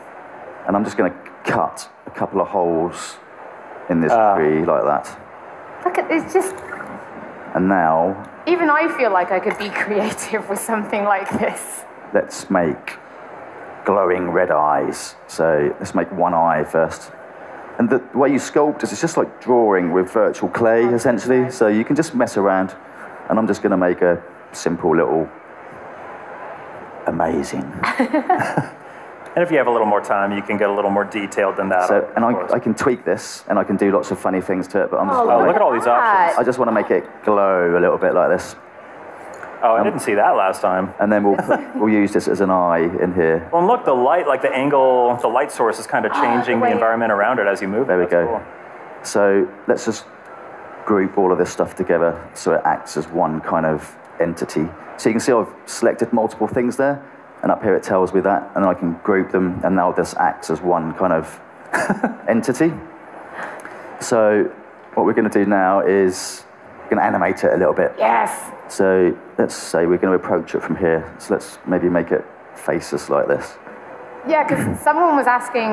And I'm just going to cut a couple of holes in this tree like that. Look at this, just... And now... Even I feel like I could be creative with something like this. Let's make glowing red eyes. So let's make one eye first. And the way you sculpt is it's just like drawing with virtual clay, essentially. So you can just mess around. And I'm just going to make a simple little... Amazing. And if you have a little more time, you can get a little more detailed than that. So, and I can tweak this, and I can do lots of funny things to it, but I'm just look at all these options. I just want to make it glow a little bit like this. Oh, I didn't see that last time. And then we'll use this as an eye in here. Well, and look, the light, like the angle, the light source is kind of changing the environment around it as you move. There we go. Cool. So let's just group all of this stuff together so it acts as one kind of entity. So you can see I've selected multiple things there. And up here it tells me that, and I can group them, and now this acts as one kind of entity. So what we're going to do now is we're going to animate it a little bit. Yes. So let's say we're going to approach it from here. So let's maybe make it face us like this. Yeah, because someone was asking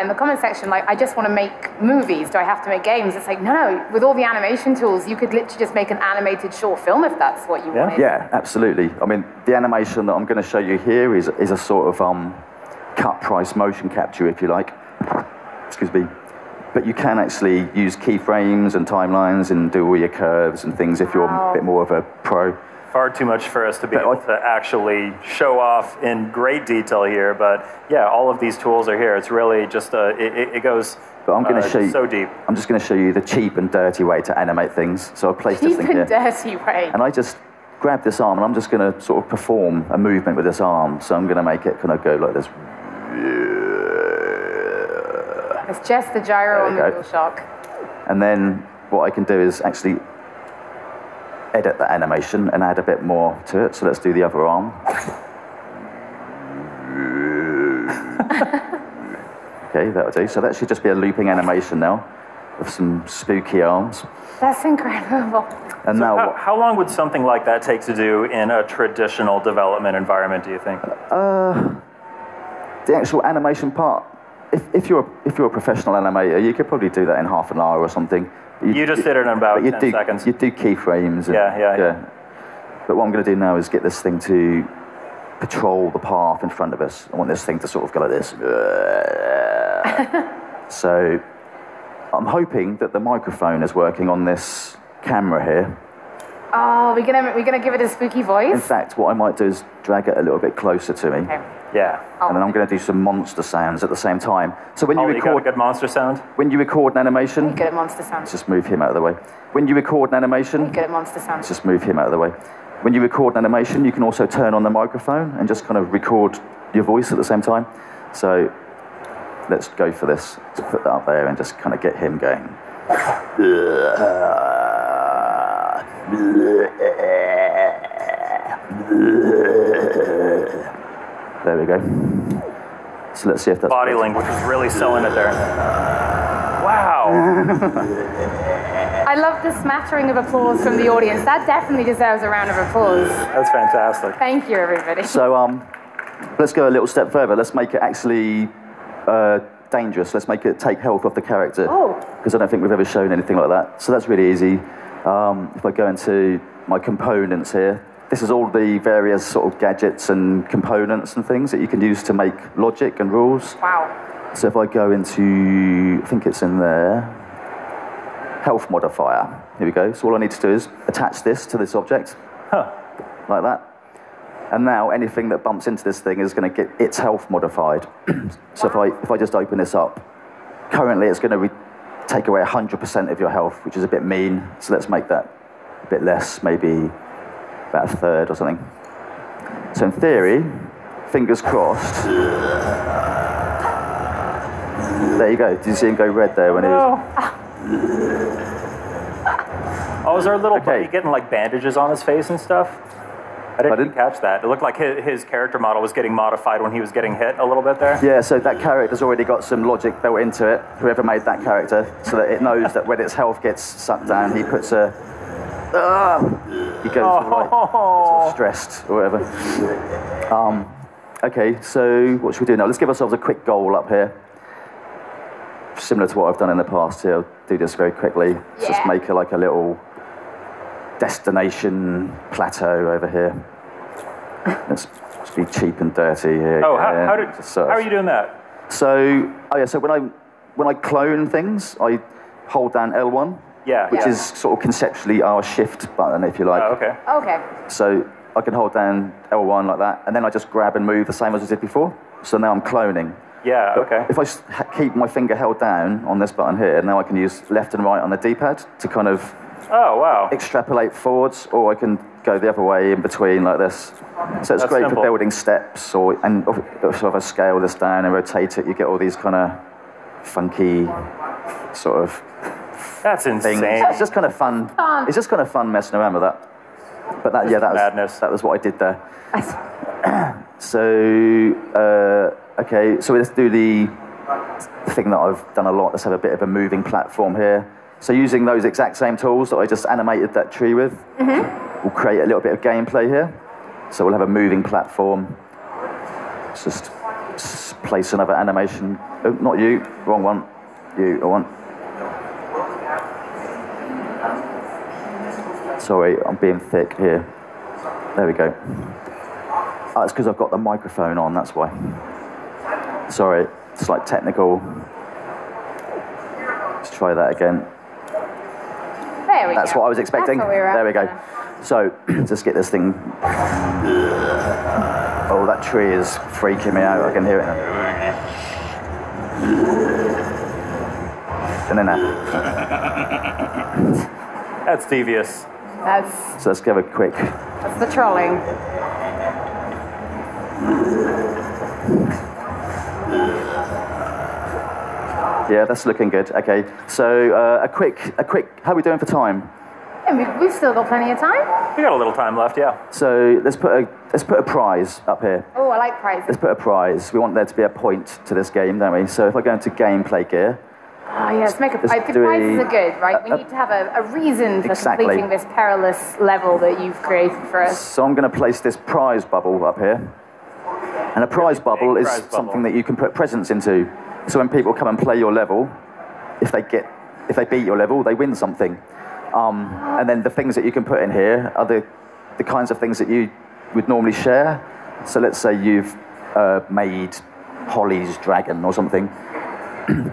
in the comment section, like, I just want to make movies. Do I have to make games? It's like, no. With all the animation tools, you could literally just make an animated short film if that's what you wanted. Yeah, absolutely. I mean, the animation that I'm going to show you here is a sort of cut price motion capture, if you like. Excuse me. but you can actually use keyframes and timelines and do all your curves and things if you're a bit more of a pro. Far too much for us to be able to actually show off in great detail here, but yeah, all of these tools are here. It's really just, it goes but I'm going to show you, so deep. I'm just going to show you the cheap and dirty way to animate things. So I've placed this thing here. Cheap and dirty way. And I just grab this arm and I'm just going to sort of perform a movement with this arm. So I'm going to make it kind of go like this. It's just the gyro on the DualShock. And then what I can do is actually edit the animation and add a bit more to it. So let's do the other arm. Okay, that'll do. So that should just be a looping animation now of some spooky arms. That's incredible. And so now, how long would something like that take to do in a traditional development environment, do you think? The actual animation part, if you're a professional animator, you could probably do that in half an hour or something. You just did it in about 10 seconds. You do keyframes. Yeah. But what I'm going to do now is get this thing to patrol the path in front of us. I want this thing to sort of go like this. So I'm hoping that the microphone is working on this camera here. Oh, we're gonna give it a spooky voice? In fact, what I might do is drag it a little bit closer to me. Okay. Yeah. And then I'm going to do some monster sounds at the same time. So when you record, got a good monster sound? When you record an animation, good at monster sound. Let's just move him out of the way. When you record an animation, good at monster sound. Let's just move him out of the way. When you record an animation, you can also turn on the microphone and just kind of record your voice at the same time. So let's go for this. To put that up there and just kind of get him going. There we go. So let's see if that's body language is really selling it there. Wow. I love the smattering of applause from the audience. That definitely deserves a round of applause. That's fantastic. Thank you, everybody. So let's go a little step further. Let's make it actually dangerous. Let's make it take health off the character. Because I don't think we've ever shown anything like that. So that's really easy. If I go into my components here, this is all the various sort of gadgets and components and things that you can use to make logic and rules. Wow. So if I go into, I think it's in there, health modifier. Here we go. So all I need to do is attach this to this object, like that. And now anything that bumps into this thing is going to get its health modified. So if I just open this up, currently it's going to take away 100% of your health, which is a bit mean. So let's make that a bit less, maybe about a third or something. So in theory, fingers crossed. There you go. Did you see him go red there when he was? Oh, is our little buddy getting like bandages on his face and stuff? I didn't catch that. It looked like his character model was getting modified when he was getting hit a little bit there. Yeah, so that character's already got some logic built into it, whoever made that character, so that it knows that when its health gets sucked down, he puts a... he goes sort of stressed or whatever. Okay, so what should we do now? Let's give ourselves a quick goal up here. Similar to what I've done in the past here. I'll do this very quickly. Let's just make it like a little destination plateau over here. Let's be cheap and dirty here. Oh, how are you doing that? So, so when I clone things, I hold down L1, which is sort of conceptually our shift button, if you like. Oh, okay. Okay. So I can hold down L1 like that, and then I just grab and move the same as I did before. So now I'm cloning. Yeah, okay. If I keep my finger held down on this button here, now I can use left and right on the D-pad to kind of extrapolate forwards, or I can go the other way in between like this. So it's great for building steps, and if I scale this down and rotate it, you get all these kind of funky sort of That's insane. things. It's just kind of fun. It's just kind of fun messing around with that. But that, that was what I did there. So, okay, so let's do the thing that I've done a lot. Let's have a bit of a moving platform here. So using those exact same tools that I just animated that tree with, we'll create a little bit of gameplay here. So we'll have a moving platform. Let's just place another animation. Oh, not you, wrong one. You, I want. Sorry, I'm being thick here. There we go. Oh, it's because I've got the microphone on, that's why. Sorry, it's like technical. try that again. There we go. That's what I was expecting. That's what we were There we go. after. So, just get this thing. Oh, that tree is freaking me out. I can hear it now. And then that. That's devious. That's. So let's give a quick. That's the trolling. Yeah, that's looking good. Okay, so a quick. How are we doing for time? Yeah, we've still got plenty of time. We got a little time left, yeah. So let's put a prize up here. Oh, I like prizes. Let's put a prize. We want there to be a point to this game, don't we? So if I go into gameplay gear. Oh, yeah, let's make a prize. The prizes are good, right? We need to have a reason for completing this perilous level that you've created for us. So I'm going to place this prize bubble up here. And a prize bubble is something that you can put presents into. So when people come and play your level, if they beat your level, they win something. And then the things that you can put in here are the kinds of things that you would normally share. So let's say you've made Holly's dragon or something.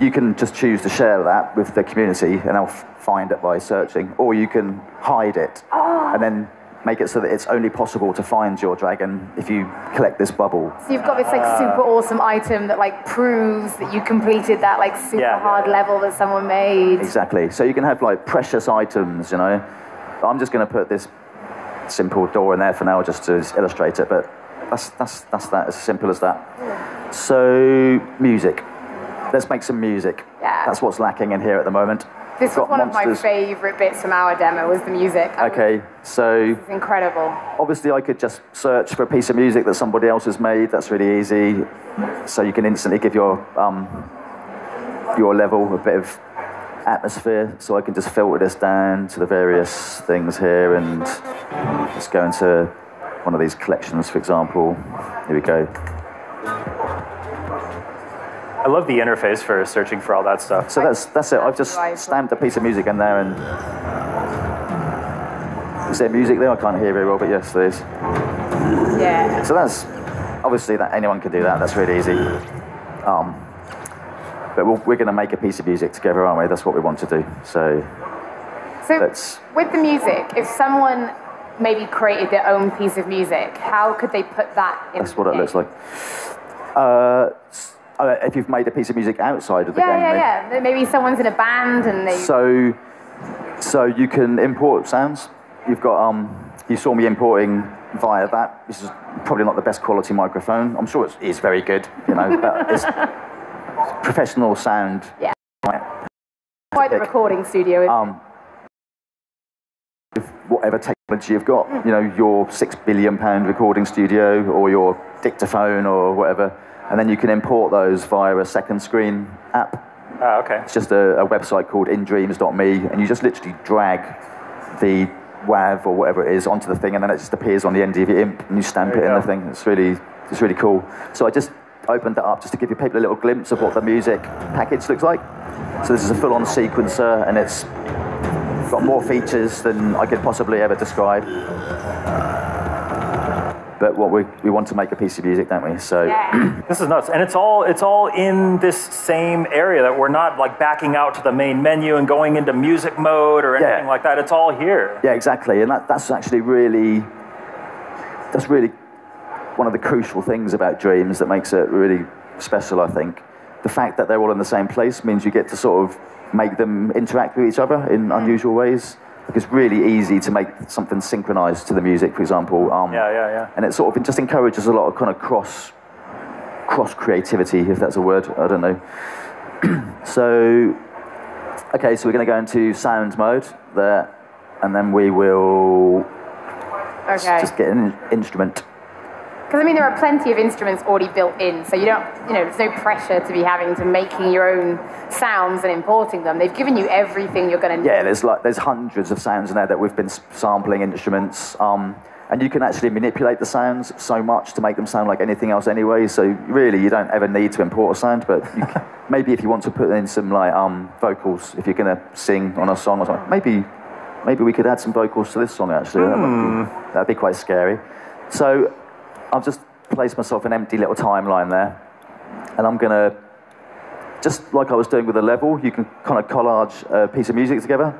You can just choose to share that with the community and they'll find it by searching. Or you can hide it and then make it so that it's only possible to find your dragon if you collect this bubble. So you've got this like super awesome item that like proves that you completed that like super hard level that someone made. Exactly. So you can have like precious items, you know. I'm just going to put this simple door in there for now just to illustrate it, but that's that, as simple as that. So music. Let's make some music. Yeah. That's what's lacking in here at the moment. This was one of my favourite bits from our demo, was the music. Okay, so... It's incredible. Obviously, I could just search for a piece of music that somebody else has made. That's really easy. So you can instantly give your level a bit of atmosphere. So I can just filter this down to the various things here and just go into one of these collections, for example. Here we go. I love the interface for searching for all that stuff. So that's it. I've just stamped a piece of music in there, and is there music there? I can't hear very well, but yes, there is. Yeah. So that's obviously that anyone can do that. That's really easy. But we're going to make a piece of music together, aren't we? That's what we want to do. So with the music, if someone maybe created their own piece of music, how could they put that in? That's what it looks like. If you've made a piece of music outside of the game. Yeah. Maybe someone's in a band and they... So you can import sounds. You've got, you saw me importing via that. This is probably not the best quality microphone. I'm sure it is very good, you know, but it's professional sound. Yeah. Quite the recording studio, isn't it? Whatever technology you've got, you know, your £6 billion recording studio or your dictaphone or whatever. And then you can import those via a second screen app. Oh, okay. It's just a website called indreams.me, and you just literally drag the WAV or whatever it is onto the thing, and then it just appears on the end of your imp, and you stamp it in the thing. It's really cool. So I just opened that up just to give you people a little glimpse of what the music package looks like. So this is a full-on sequencer, and it's got more features than I could possibly ever describe. But what we want to make a piece of music, don't we? So this is nuts, and it's all in this same area. That we're not like backing out to the main menu and going into music mode or anything like that. It's all here. Yeah, exactly, and that's actually really one of the crucial things about Dreams that makes it really special. I think the fact that they're all in the same place means you get to sort of make them interact with each other in unusual ways. It's really easy to make something synchronized to the music, for example. And it sort of just encourages a lot of kind of cross creativity, if that's a word. I don't know. So we're going to go into sound mode there, and then we will just get an instrument. Because I mean, there are plenty of instruments already built in, so you don't, there's no pressure to be having to making your own sounds and importing them. They've given you everything you're going to need. Yeah, there's hundreds of sounds in there that we've been sampling instruments, and you can actually manipulate the sounds so much to make them sound like anything else anyway. So really, you don't ever need to import a sound, but maybe if you want to put in some like vocals, if you're going to sing on a song or something, maybe we could add some vocals to this song actually. That'd be quite scary. So I've just placed myself an empty little timeline there, and I'm going to just like I was doing with the level, you can kind of collage a piece of music together.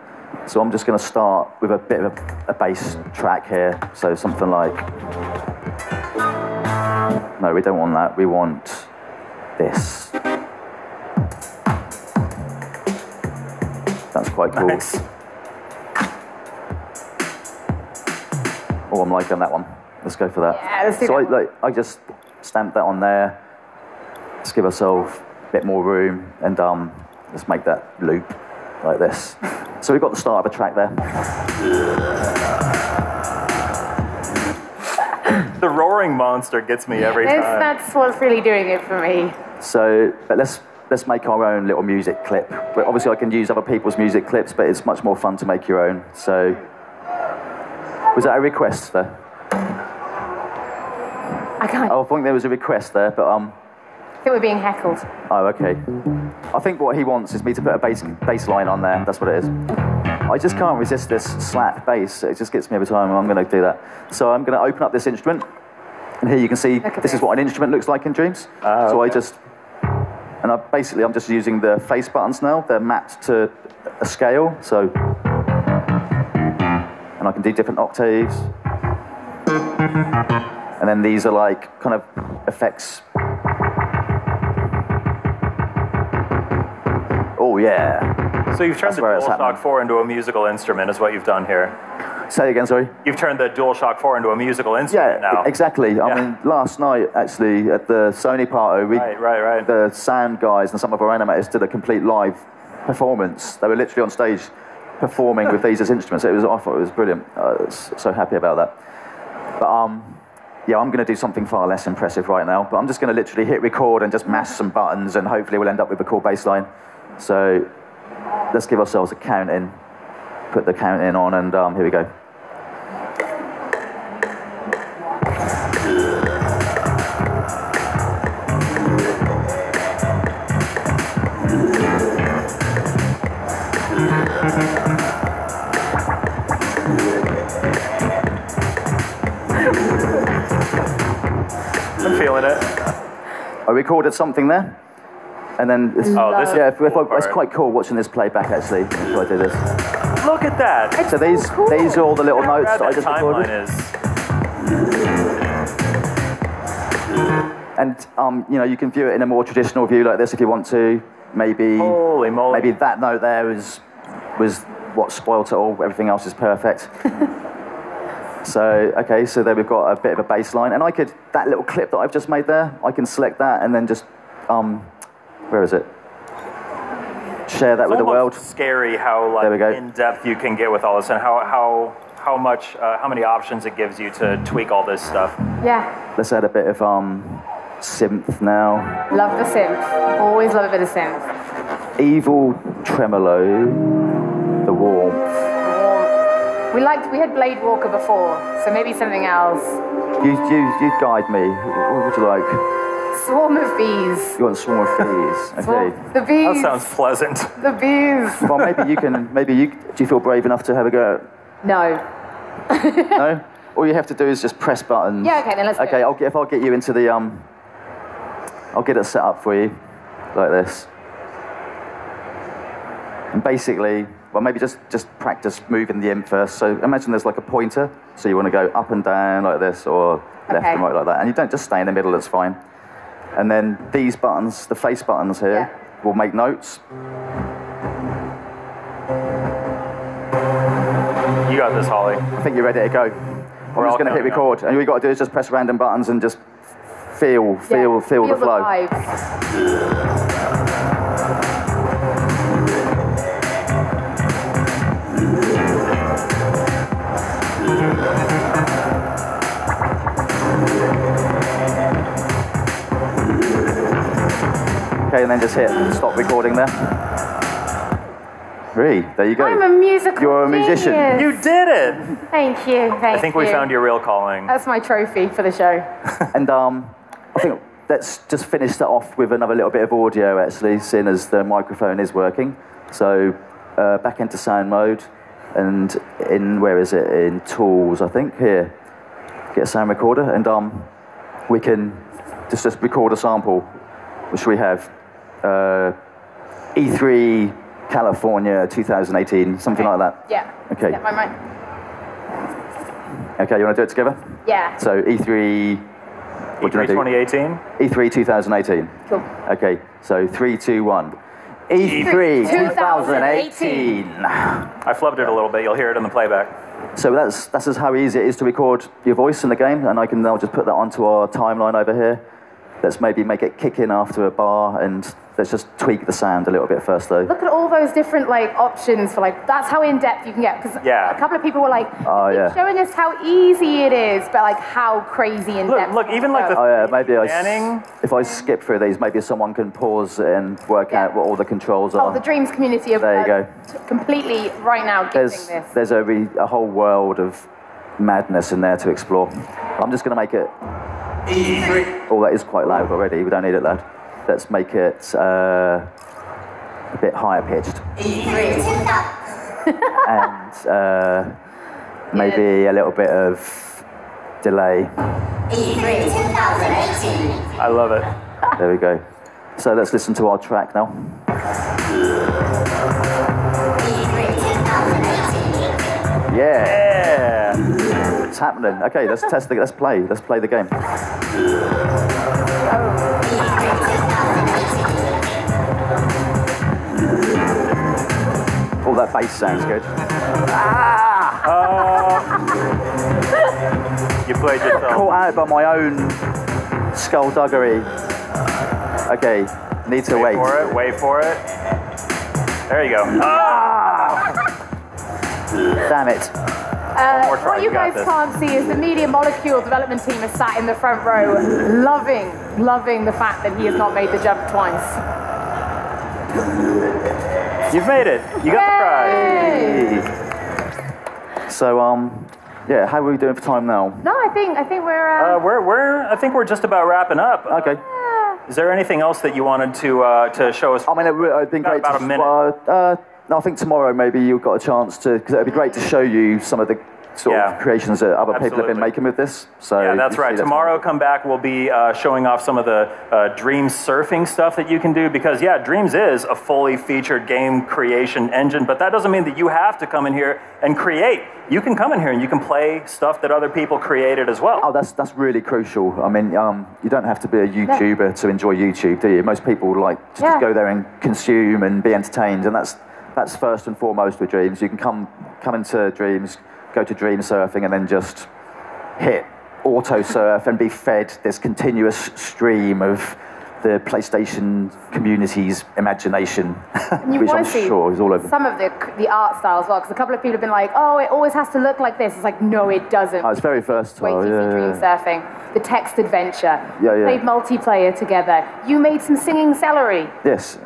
So I'm just going to start with a bit of a bass track here. So something like, no, we don't want that. We want this. That's quite cool. Nice. Oh, I'm liking that one. Let's go for that. Yeah, let's do so that. I just stamped that on there. Let's give ourselves a bit more room, and let's make that loop like this. So we've got the start of a track there. The roaring monster gets me every time. That's what's really doing it for me. So, but let's make our own little music clip. But obviously I can use other people's music clips, but it's much more fun to make your own. So, was that a request there? I can't. Oh, I think there was a request there, but I think we're being heckled. Oh, okay. I think what he wants is me to put a bass line on there. That's what it is. I just can't resist this slap bass. It just gets me every time. I'm going to do that. So I'm going to open up this instrument, and here you can see this is what an instrument looks like in Dreams. So I just, and I'm just using the face buttons now. They're mapped to a scale, so, and I can do different octaves. And then these are like kind of effects. Oh yeah. So you've turned the DualShock 4 into a musical instrument, is what you've done here. Say again, sorry? You've turned the DualShock 4 into a musical instrument now. Exactly. I mean, last night, actually, at the Sony party, the sound guys and some of our animators did a complete live performance. They were literally on stage performing with these as instruments. I thought it was brilliant. I was so happy about that. But yeah, I'm going to do something far less impressive right now. But I'm just going to literally hit record and just mash some buttons, and hopefully we'll end up with a cool bass line. So let's give ourselves a count in. Put the count in on, and here we go. I'm feeling it. I recorded something there. And then, it's quite cool watching this play back, actually, if I do this. Look at that. So these are all the little notes that I just recorded. And you know, you can view it in a more traditional view like this if you want to. Maybe, holy moly. Maybe that note there was what spoilt it all. Everything else is perfect. So, okay, so there we've got a bit of a bass line. And that little clip that I've just made there, I can select that and then just, where is it? Share that with the world. It's scary how in depth you can get with all this, and how many options it gives you to tweak all this stuff. Yeah. Let's add a bit of synth now. Love the synth. Always love a bit of synth. Evil tremolo, the warmth. We had Blade Walker before, so maybe something else. You guide me. What would you like? Swarm of bees. You want a swarm of bees? Okay. The bees. That sounds pleasant. The bees. Well, do you feel brave enough to have a go? No. No? All you have to do is just press buttons. Yeah, okay, then let's Okay, if I'll get you into the, I'll get it set up for you, like this. And basically, well, maybe just practice moving the imp first. So imagine there's like a pointer, so you want to go up and down like this, or left and right like that. And you don't just stay in the middle, that's fine. And then these buttons, the face buttons here, will make notes. You got this, Holly. I think you're ready to go. I'm just going to hit record. And all you got to do is just press random buttons and just feel the flow. Vibes. Okay, and then just hit stop recording there. There you go. I'm a musical You're a musician. genius. You did it. Thank you. I think we found your real calling. That's my trophy for the show. And I think let's just finish that off with another little bit of audio, actually, seeing as the microphone is working. So back into sound mode, and where is it? In Tools, I think. Here, get a sound recorder, and we can just record a sample, which we have. E3 California 2018, something like that. Yeah. Okay. Get my mind. Okay, you want to do it together? Yeah. So E3. What do you want to do? 2018? E3 2018. Cool. Okay, so 3, 2, 1. E3 2018. I flubbed it a little bit. You'll hear it in the playback. So that's just how easy it is to record your voice in the game, and I can now just put that onto our timeline over here. Let's maybe make it kick in after a bar, and let's just tweak the sound a little bit first, though. Look at all those different like options for like. That's how in depth you can get. Because Yeah. a couple of people were like, Oh, yeah. showing us how easy it is, but like how crazy in depth. Look, even like the Oh yeah, maybe panning. if I skip through these, maybe someone can pause and work out what all the controls are. Oh, the Dreams community of There you go. completely right now getting this. There's a whole world of madness in there to explore. I'm just going to make it. Oh, that is quite loud already. We don't need it loud. Let's make it a bit higher pitched. And maybe a little bit of delay. I love it. There we go. So let's listen to our track now. Yeah. It's happening. Okay, let's test let's play the game. Oh, that bass sounds good. You played yourself. Caught out by my own skullduggery. Okay, need to wait. Wait for it. There you go. Damn it. What you guys can't see is the Media Molecule development team is sat in the front row, loving the fact that he has not made the jump twice. You've made it. You got the prize. So, yeah, how are we doing for time now? No, I think we're. I think we're just about wrapping up. Okay. Is there anything else that you wanted to show us? I mean, it'd been great. About a minute. I think tomorrow maybe you've got a chance to, because it'd be great to show you some of the sort of creations that other people have been making with this. So yeah, that's right. Tomorrow, come back. We'll be showing off some of the Dreams surfing stuff that you can do, because yeah, Dreams is a fully featured game creation engine, but that doesn't mean that you have to come in here and create. You can come in here and you can play stuff that other people created as well. Oh, that's really crucial. I mean, you don't have to be a YouTuber to enjoy YouTube, do you? Most people like to just go there and consume and be entertained, and that's first and foremost with Dreams. You can come into Dreams, go to Dream Surfing, and then just hit auto surf and be fed this continuous stream of the PlayStation community's imagination, which I'm sure is all over. Some of the art style as well, because a couple of people have been like, oh, it always has to look like this. It's like, no, it doesn't. Oh, it's very versatile. Wait till you see Dream Surfing, the text adventure. Yeah. Played multiplayer together. You made some singing celery. Yes.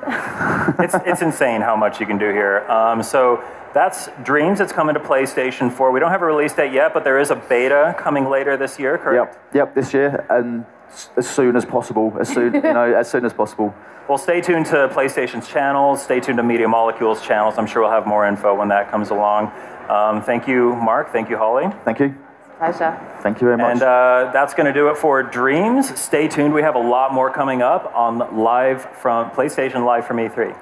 It's insane how much you can do here. So that's Dreams. It's coming to PlayStation 4. We don't have a release date yet, but there is a beta coming later this year, correct? Yep, this year, and as soon as possible. As soon as possible. Well, stay tuned to PlayStation's channels. Stay tuned to Media Molecule's channels. I'm sure we'll have more info when that comes along. Thank you, Mark. Thank you, Holly. Thank you. Pleasure. Thank you very much. And that's going to do it for Dreams. Stay tuned. We have a lot more coming up on PlayStation Live from E3.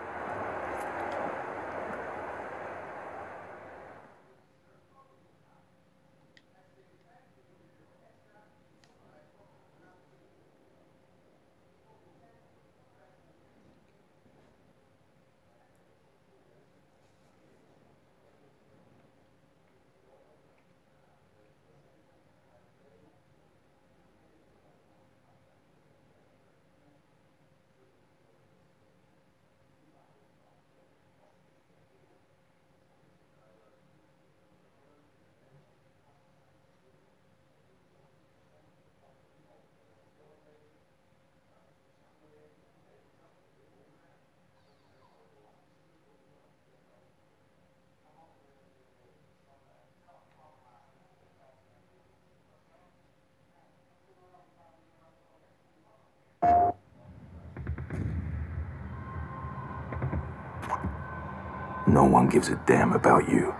No one gives a damn about you.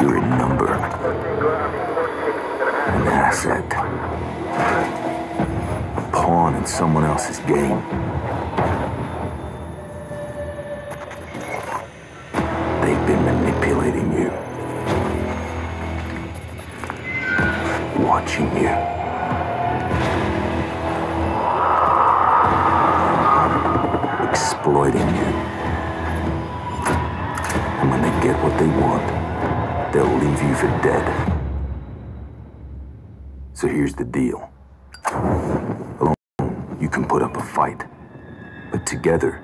You're a number, an asset. someone else's game. They've been manipulating you. Watching you. Exploiting you. And when they get what they want, they'll leave you for dead. So here's the deal. Alone, you can put up a fight. But together,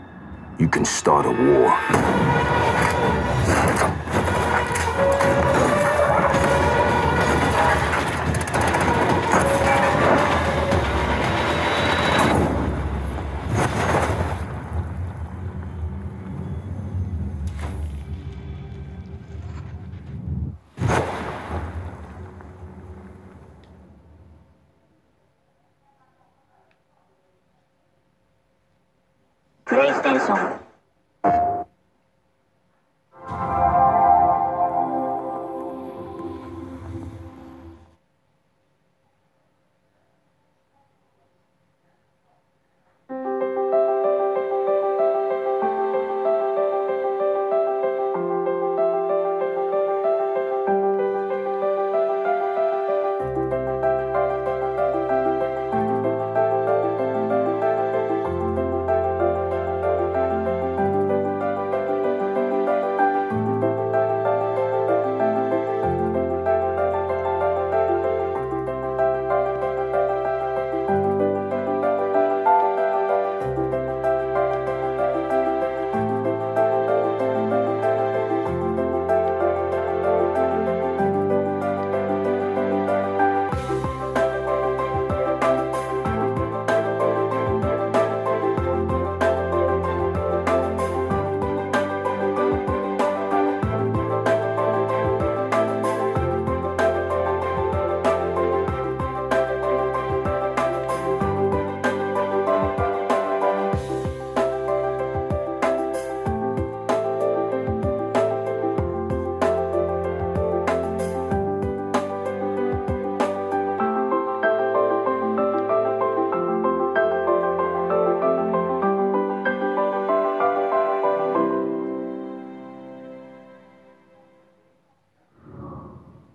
you can start a war. PlayStation.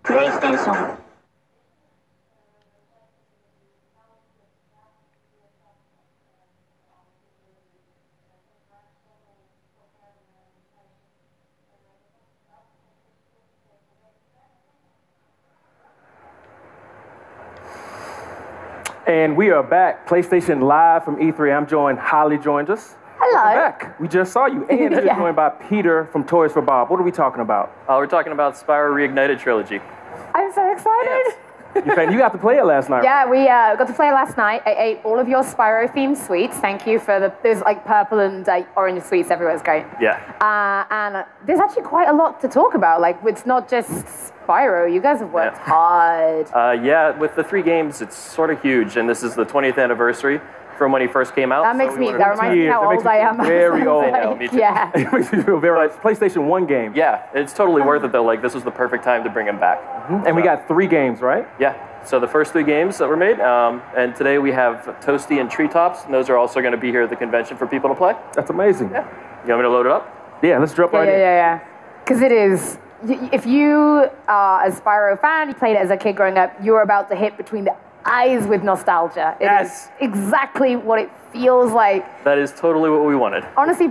PlayStation. And we are back, PlayStation Live from E3. I'm joined, Holly joined us. Hello. Welcome back. We just saw you. And we're joined by Peter from Toys for Bob. What are we talking about? We're talking about Spyro Reignited Trilogy. I'm so excited. You got to play it last night. Yeah, we got to play it last night. I ate all of your Spyro-themed sweets. Thank you for there's like purple and orange sweets everywhere. It's great. Yeah. And there's actually quite a lot to talk about. Like, it's not just Spyro. You guys have worked hard. Yeah, with the 3 games, it's sort of huge. And this is the 20th anniversary from when he first came out. That reminds me how old I am. Very old. I know, me too. Yeah. It makes me feel very PlayStation 1 game. Yeah, it's totally worth it though. Like, this was the perfect time to bring him back. And we got 3 games, right? Yeah. So the first 3 games that were made, and today we have Toasty and Treetops, and those are also going to be here at the convention for people to play. That's amazing. Yeah. You want me to load it up? Yeah, let's drop right in. Yeah. Because it is. If you are a Spyro fan, you played it as a kid growing up, you're about to hit between the eyes with nostalgia. It is exactly what it feels like. That is totally what we wanted. Honestly,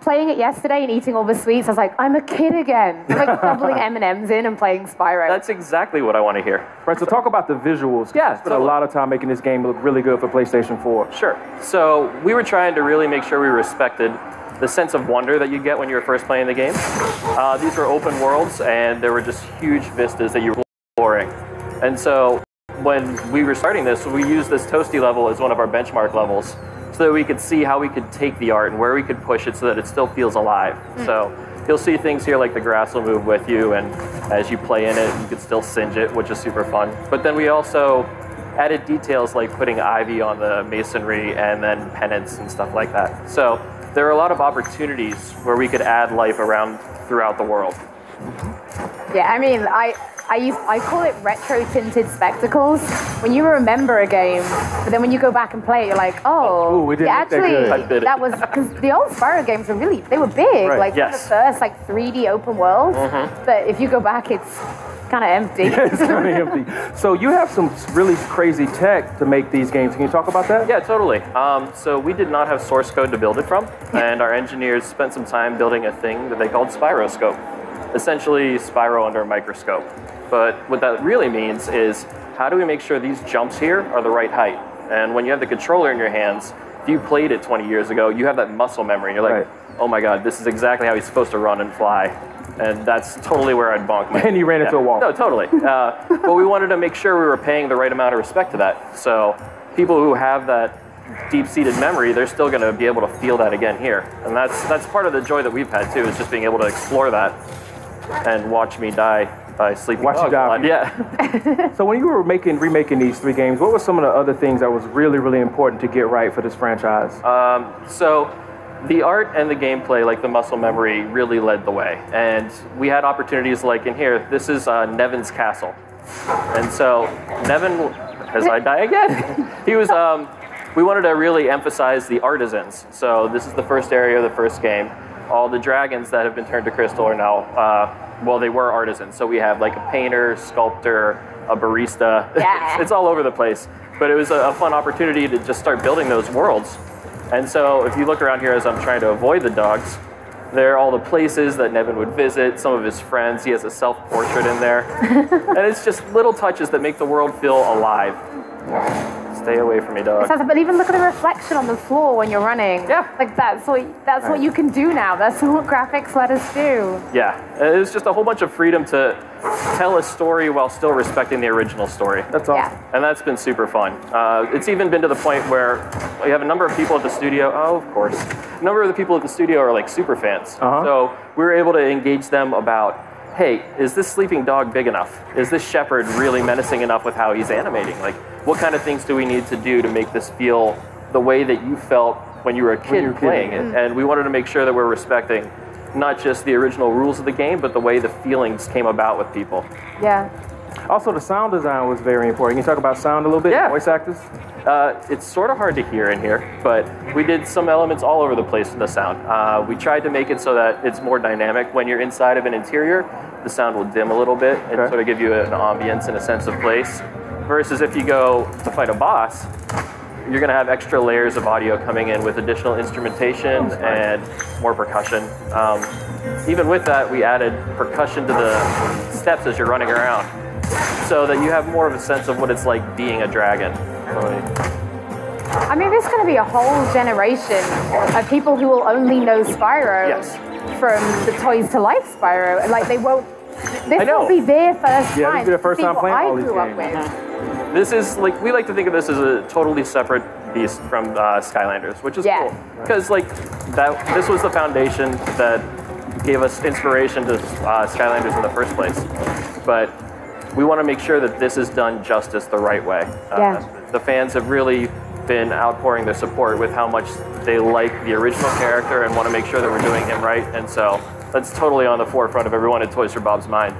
playing it yesterday and eating all the sweets, I was like, I'm a kid again. Like shoveling M&Ms in and playing Spyro. That's exactly what I want to hear. Right, so talk about the visuals. Yeah, spent a lot of time making this game look really good for PlayStation 4. Sure. So we were trying to really make sure we respected the sense of wonder that you get when you were first playing the game. These were open worlds, and there were just huge vistas that you were exploring. And so when we were starting this, we used this Toasty level as one of our benchmark levels so that we could see how we could take the art and where we could push it so that it still feels alive. So you'll see things here like the grass will move with you, and as you play in it, you could still singe it, which is super fun. But then we also added details like putting ivy on the masonry and then pennants and stuff like that. So there are a lot of opportunities where we could add life around throughout the world. Yeah, I mean, I call it retro tinted spectacles. When you remember a game, but then when you go back and play it, you're like, oh, Ooh, it didn't look that actually, good. that was because the old Spyro games were they were big, Right. like the first like 3D open world. But if you go back, it's kind of empty. It's kind of empty. So you have some really crazy tech to make these games. Can you talk about that? Yeah, totally. So we did not have source code to build it from, and our engineers spent some time building a thing that they called Spyroscope. Essentially, Spyro under a microscope. But what that really means is, how do we make sure these jumps here are the right height? And when you have the controller in your hands, if you played it 20 years ago, you have that muscle memory. And you're like, oh my God, this is exactly how he's supposed to run and fly. And that's totally where I'd bonk my And you ran into a wall. No, totally. But we wanted to make sure we were paying the right amount of respect to that. So people who have that deep-seated memory, they're still going to be able to feel that again here. And that's part of the joy that we've had too, is just being able to explore that and watch me die by sleeping. Watch you die. Yeah. So when you were remaking these 3 games, what were some of the other things that was really, really important to get right for this franchise? So the art and the gameplay, like the muscle memory, really led the way. And we had opportunities like in here. This is Nevin's castle. And so Nevin, as I die again, he was, we wanted to really emphasize the artisans. So this is the first area of the first game. All the dragons that have been turned to crystal are now, well, they were artisans. So we have like a painter, sculptor, a barista. Yeah. It's all over the place. But it was a fun opportunity to just start building those worlds. And so if you look around here as I'm trying to avoid the dogs, there are all the places that Nevin would visit, some of his friends. He has a self-portrait in there. And it's just little touches that make the world feel alive. Stay away from me, dog. But even look at the reflection on the floor when you're running. Yeah. Like that's what you can do now. That's what graphics let us do. Yeah. It's just a whole bunch of freedom to tell a story while still respecting the original story. That's awesome. Yeah. And that's been super fun. It's even been to the point where we have a number of people at the studio. Oh, of course. A number of the people at the studio are like super fans. So we were able to engage them about, hey, is this sleeping dog big enough? Is this shepherd really menacing enough with how he's animating? Like, what kind of things do we need to do to make this feel the way that you felt when you were a kid playing it? And we wanted to make sure that we're respecting not just the original rules of the game, but the way the feelings came about with people. Yeah. Also, the sound design was very important. Can you talk about sound a little bit? Yeah. Voice actors? It's sort of hard to hear in here, but we did some elements all over the place in the sound. We tried to make it so that it's more dynamic. When you're inside of an interior, the sound will dim a little bit and sort of give you an ambience and a sense of place. Versus if you go to fight a boss, you're going to have extra layers of audio coming in with additional instrumentation and more percussion. Even with that, we added percussion to the steps as you're running around, so that you have more of a sense of what it's like being a dragon. I mean, there's going to be a whole generation of people who will only know Spyro from the Toys to Life Spyro, and like they won't. This will be their first time. Yeah, this will be their first time playing all these games. This is like, we like to think of this as a totally separate beast from Skylanders, which is cool. Because like this was the foundation that gave us inspiration to Skylanders in the first place. But we want to make sure that this is done justice the right way. The fans have really been outpouring their support with how much they like the original character and want to make sure that we're doing him right. And so that's totally on the forefront of everyone at Toys for Bob's mind.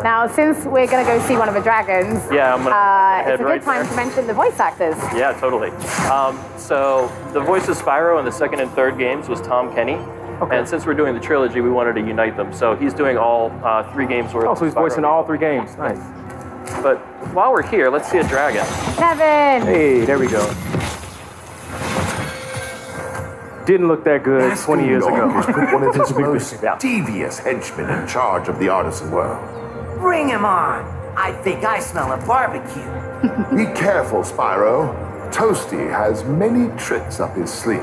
Now, since we're going to go see one of the dragons, I'm gonna head it's a good time to mention the voice actors. Yeah, totally. So the voice of Spyro in the second and third games was Tom Kenny. And since we're doing the trilogy, we wanted to unite them. So he's doing all 3 games worth. Oh, so he's voicing all 3 games. Nice. But while we're here, let's see a dragon. Kevin! Hey, there we go. Didn't look that good 20 years ago. Has put one of his most devious henchmen in charge of the artisan world. Bring him on. I think I smell a barbecue. Be careful, Spyro. Toasty has many tricks up his sleeve.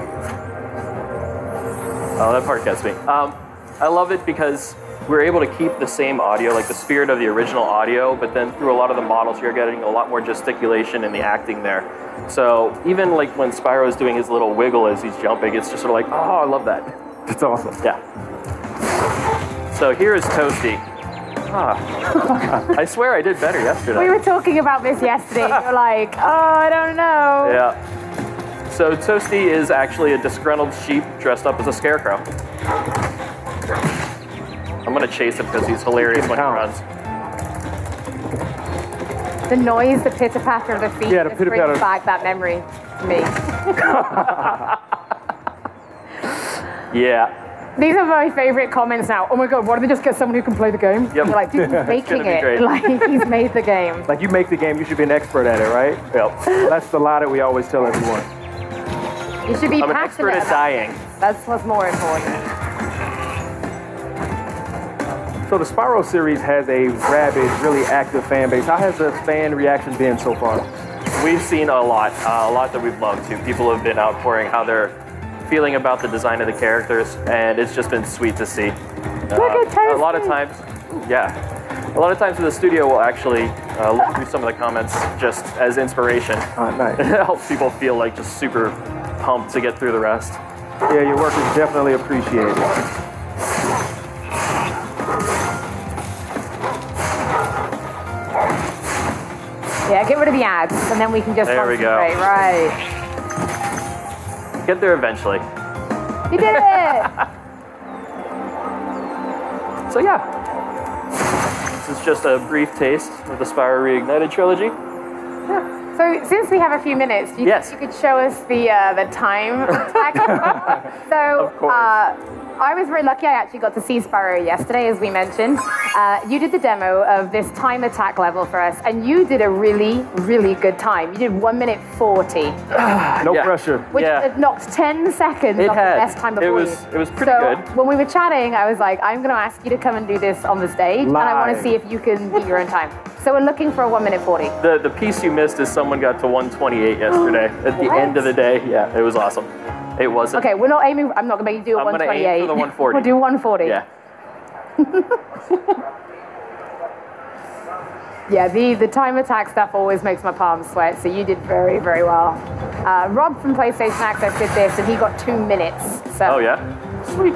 Oh, that part gets me. I love it because we're able to keep the same audio, like the spirit of the original audio, but then through a lot of the models, you're getting a lot more gesticulation in the acting there. So even like when Spyro is doing his little wiggle as he's jumping, it's just sort of like, oh, I love that. That's awesome. Yeah. So here is Toasty. I swear I did better yesterday. We were talking about this yesterday. You were like, oh, I don't know. Yeah. So Toasty is actually a disgruntled sheep dressed up as a scarecrow. I'm gonna chase him because he's hilarious when he runs. The noise, the pitter patter of the feet, Yeah, the just pitter brings patter. back that memory to me. Yeah. These are my favorite comments now. Oh my god, why don't they just get someone who can play the game? Yep. You're like, dude, he's It's making gonna be it. great. Like, he's made the game. Like you make the game, you should be an expert at it, right? Yep. That's the lie that we always tell everyone. You should be I'm an passionate expert at about dying. it. That's what's more important. So the Spyro series has a rabid, really active fan base. How has the fan reaction been so far? We've seen a lot that we've loved too. People have been outpouring how they're feeling about the design of the characters, and it's just been sweet to see. A lot of times, a lot of times the studio will actually look through some of the comments just as inspiration. Nice. It helps people feel like just super pumped to get through the rest. Yeah, your work is definitely appreciated. Yeah, get rid of the ads, and then we can just There we go. concentrate. Right. Get there eventually. You did it! So yeah, this is just a brief taste of the Spyro Reignited trilogy. So since we have a few minutes, you could show us the time attack. So I was very lucky. I actually got to see Spyro yesterday, as we mentioned. You did the demo of this time attack level for us, and you did a really, really good time. You did 1 minute 40. No pressure. Which knocked 10 seconds off the best time before you. It was pretty So good. when we were chatting, I was like, I'm going to ask you to come and do this on the stage, and I want to Live. see if you can beat your own time. So we're looking for a 1 minute 40. The piece you missed is someone got to 128 yesterday. At the end of the day, yeah, it was awesome. It wasn't. Okay, we're not aiming. I'm not going to make you do a I'm gonna 128. aim for the 140. We'll do 140. Yeah. Yeah, the time attack stuff always makes my palms sweat, so you did very, very well. Rob from PlayStation Access did this, and he got 2 minutes. So. Oh, yeah? Sweet.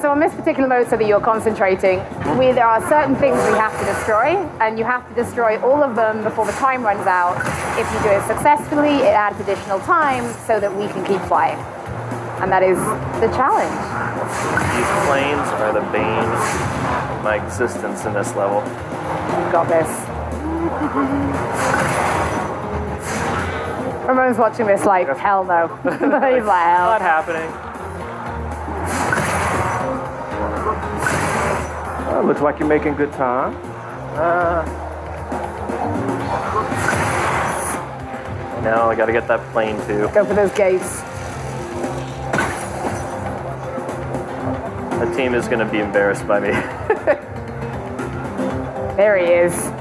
So on this particular mode, so that you're concentrating, there are certain things we have to destroy, and you have to destroy all of them before the time runs out. If you do it successfully, it adds additional time so that we can keep flying. And that is the challenge. These planes are the bane of my existence in this level. You've got this. Ramon's watching this like, hell no. He's like, hell. Not happening. Looks like you're making good time. No, I gotta get that plane too. Go for those gates. The team is gonna be embarrassed by me. There he is.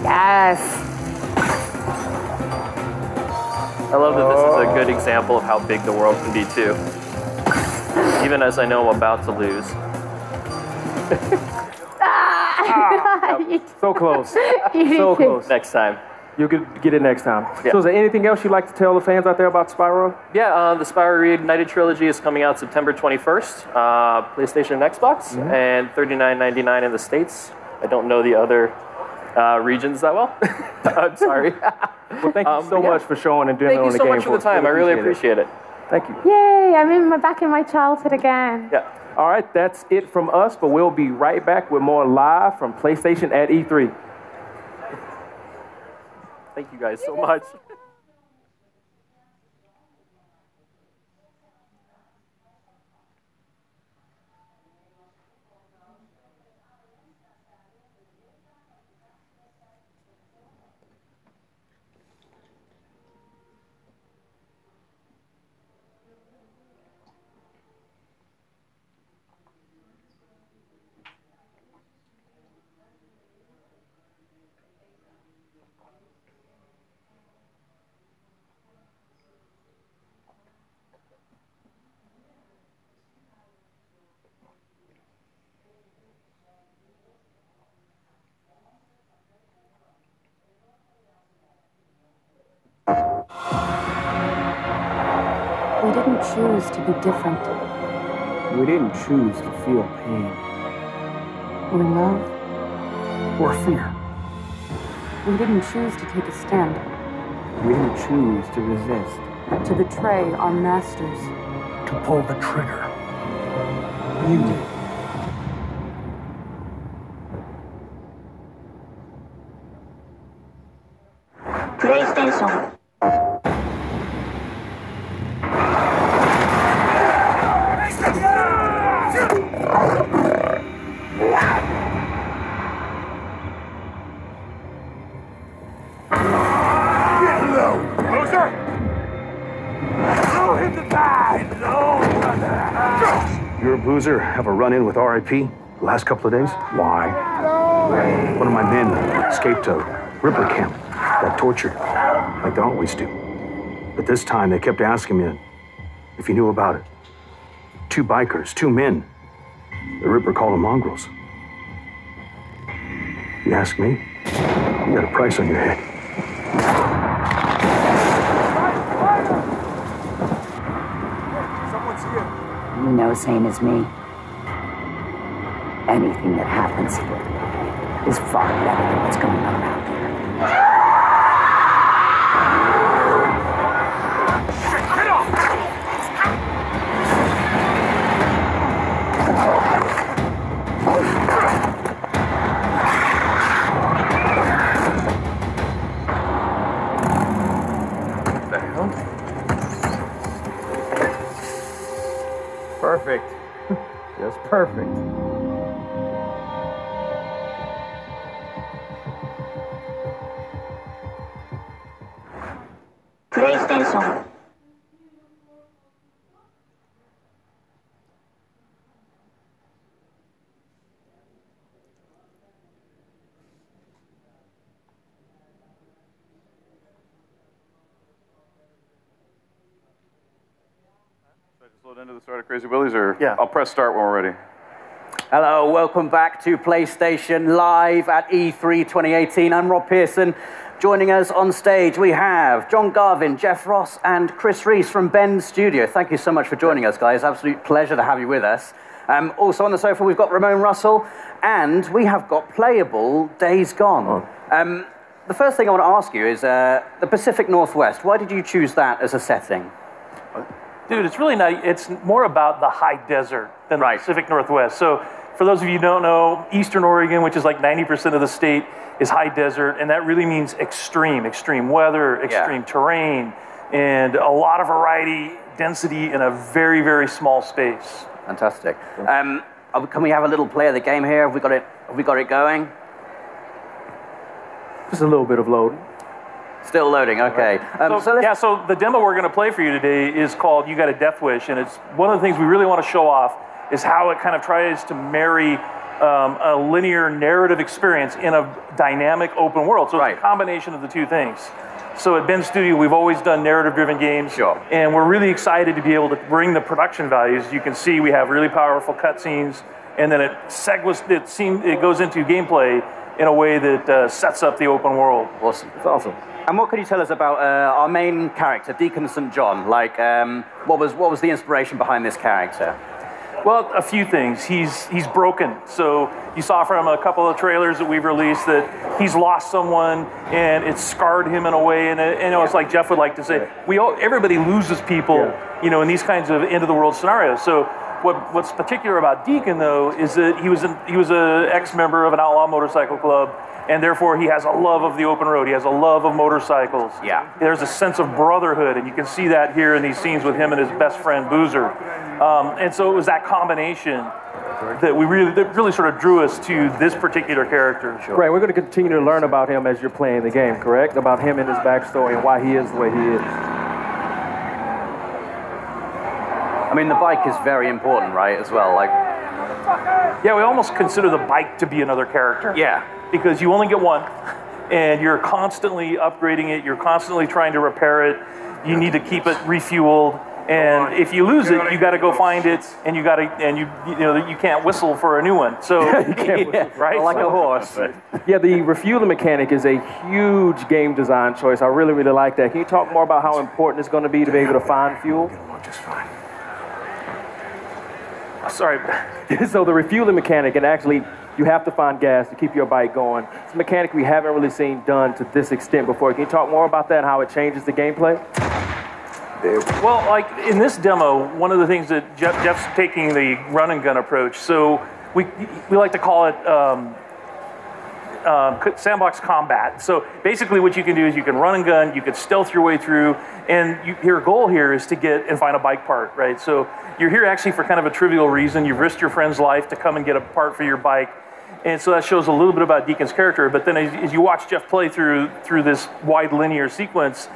Yes. I love that this is a good example of how big the world can be too. Even as I know I'm about to lose. So close. You So did. close. Next time. You'll get it next time. Yeah. So is there anything else you'd like to tell the fans out there about Spyro? Yeah, the Spyro Reignited trilogy is coming out September 21st, PlayStation and Xbox, and $39.99 in the States. I don't know the other regions that well. I'm sorry. Well, thank you so much for showing and doing Thank it on you the so game much for the us. time. I really appreciate it. Thank you. Yay, I'm back in my childhood again. Yeah. All right, that's it from us, but we'll be right back with more live from PlayStation at E3. Thank you guys so much. We didn't choose to be different. We didn't choose to feel pain. Or love. Or fear. We didn't choose to take a stand. We didn't choose to resist. To betray our masters. To pull the trigger. You did. PlayStation. You or Boozer have a run-in with RIP the last couple of days? Why? One of my men escaped a Ripper camp, got tortured, like they always do. But this time they kept asking me if you knew about it. 2 bikers, 2 men. The Ripper called them mongrels. You ask me, you got a price on your head. You know, same as me. Anything that happens here is far better than what's going on out there. Perfect. Just perfect. PlayStation. Slow into the start of Crazy Willies, or I'll press start when we're ready. Hello, welcome back to PlayStation Live at E3 2018. I'm Rob Pearson. Joining us on stage, we have John Garvin, Jeff Ross, and Chris Reese from Bend Studio. Thank you so much for joining us, guys. Absolute pleasure to have you with us. Also on the sofa, we've got Ramon Russell, and we have got playable Days Gone. The first thing I want to ask you is the Pacific Northwest. Why did you choose that as a setting? Dude, it's really not, it's more about the high desert than the Pacific Northwest. So for those of you who don't know, Eastern Oregon, which is like 90% of the state, is high desert, and that really means extreme weather, extreme terrain, and a lot of variety, density in a very, very small space. Fantastic. Can we have a little play of the game here? Have we got it going? Just a little bit of loading. Still loading, okay. So the demo we're going to play for you today is called You Got a Death Wish, and it's one of the things we really want to show off is how it kind of tries to marry a linear narrative experience in a dynamic open world. So it's a combination of the two things. So at Bend Studio, we've always done narrative-driven games, and we're really excited to be able to bring the production values. You can see we have really powerful cutscenes, and then it goes into gameplay in a way that sets up the open world. Awesome. It's awesome. And what can you tell us about our main character, Deacon St. John? Like, what was the inspiration behind this character? Well, a few things. He's broken. So you saw from a couple of trailers that we've released that he's lost someone, and it's scarred him in a way. And it's like Jeff would like to say, everybody loses people, in these kinds of end of the world scenarios. So what's particular about Deacon, though, is that he was an ex-member of an outlaw motorcycle club, and therefore he has a love of the open road. He has a love of motorcycles. Yeah. There's a sense of brotherhood, and you can see that here in these scenes with him and his best friend Boozer. And so it was that combination that really sort of drew us to this particular character. Right, we're going to continue to learn about him as you're playing the game, correct? About him and his backstory and why he is the way he is. I mean, the bike is very important, right, as well? Yeah, we almost consider the bike to be another character. Yeah. Because you only get one, and you're constantly upgrading it, you're constantly trying to repair it, you need to keep it refueled, and if you lose it, you got to go find it, and you can't whistle for a new one. So you can't whistle, right? Like a horse. Yeah, the refueling mechanic is a huge game design choice. I really, really like that. Can you talk more about how important it's going to be to be able to find fuel? just fine. Sorry. So the refueling mechanic, and actually you have to find gas to keep your bike going. It's a mechanic we haven't really seen done to this extent before. Can you talk more about that and how it changes the gameplay? Well, like in this demo, one of the things that Jeff's taking the run and gun approach. So we like to call it sandbox combat. So basically what you can do is you can run and gun, you can stealth your way through, and your goal here is to get and find a bike part, right? So you're here actually for kind of a trivial reason. You've risked your friend's life to come and get a part for your bike. And so that shows a little bit about Deacon's character. But then as you watch Jeff play through this wide linear sequence,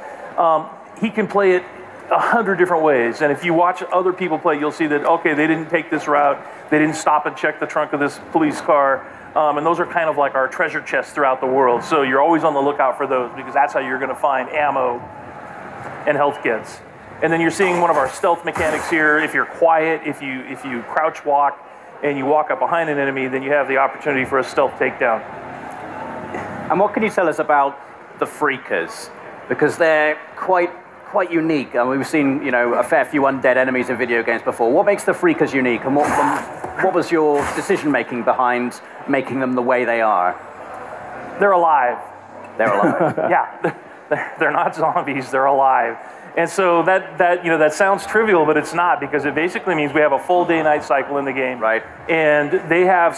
he can play it 100 different ways. And if you watch other people play, you'll see that, okay, they didn't take this route. They didn't stop and check the trunk of this police car. And those are kind of like our treasure chests throughout the world. So you're always on the lookout for those because that's how you're going to find ammo and health kits. And then you're seeing one of our stealth mechanics here. If you're quiet, if you crouch walk and you walk up behind an enemy, then you have the opportunity for a stealth takedown. And what can you tell us about the Freakers? Because they're quite unique. I mean, we've seen, a fair few undead enemies in video games before. What makes the Freakers unique, and what was your decision-making behind making them the way they are? They're alive. They're alive. Yeah, they're not zombies. They're alive. And so that sounds trivial, but it's not, because it basically means we have a full day-night cycle in the game. Right. And they have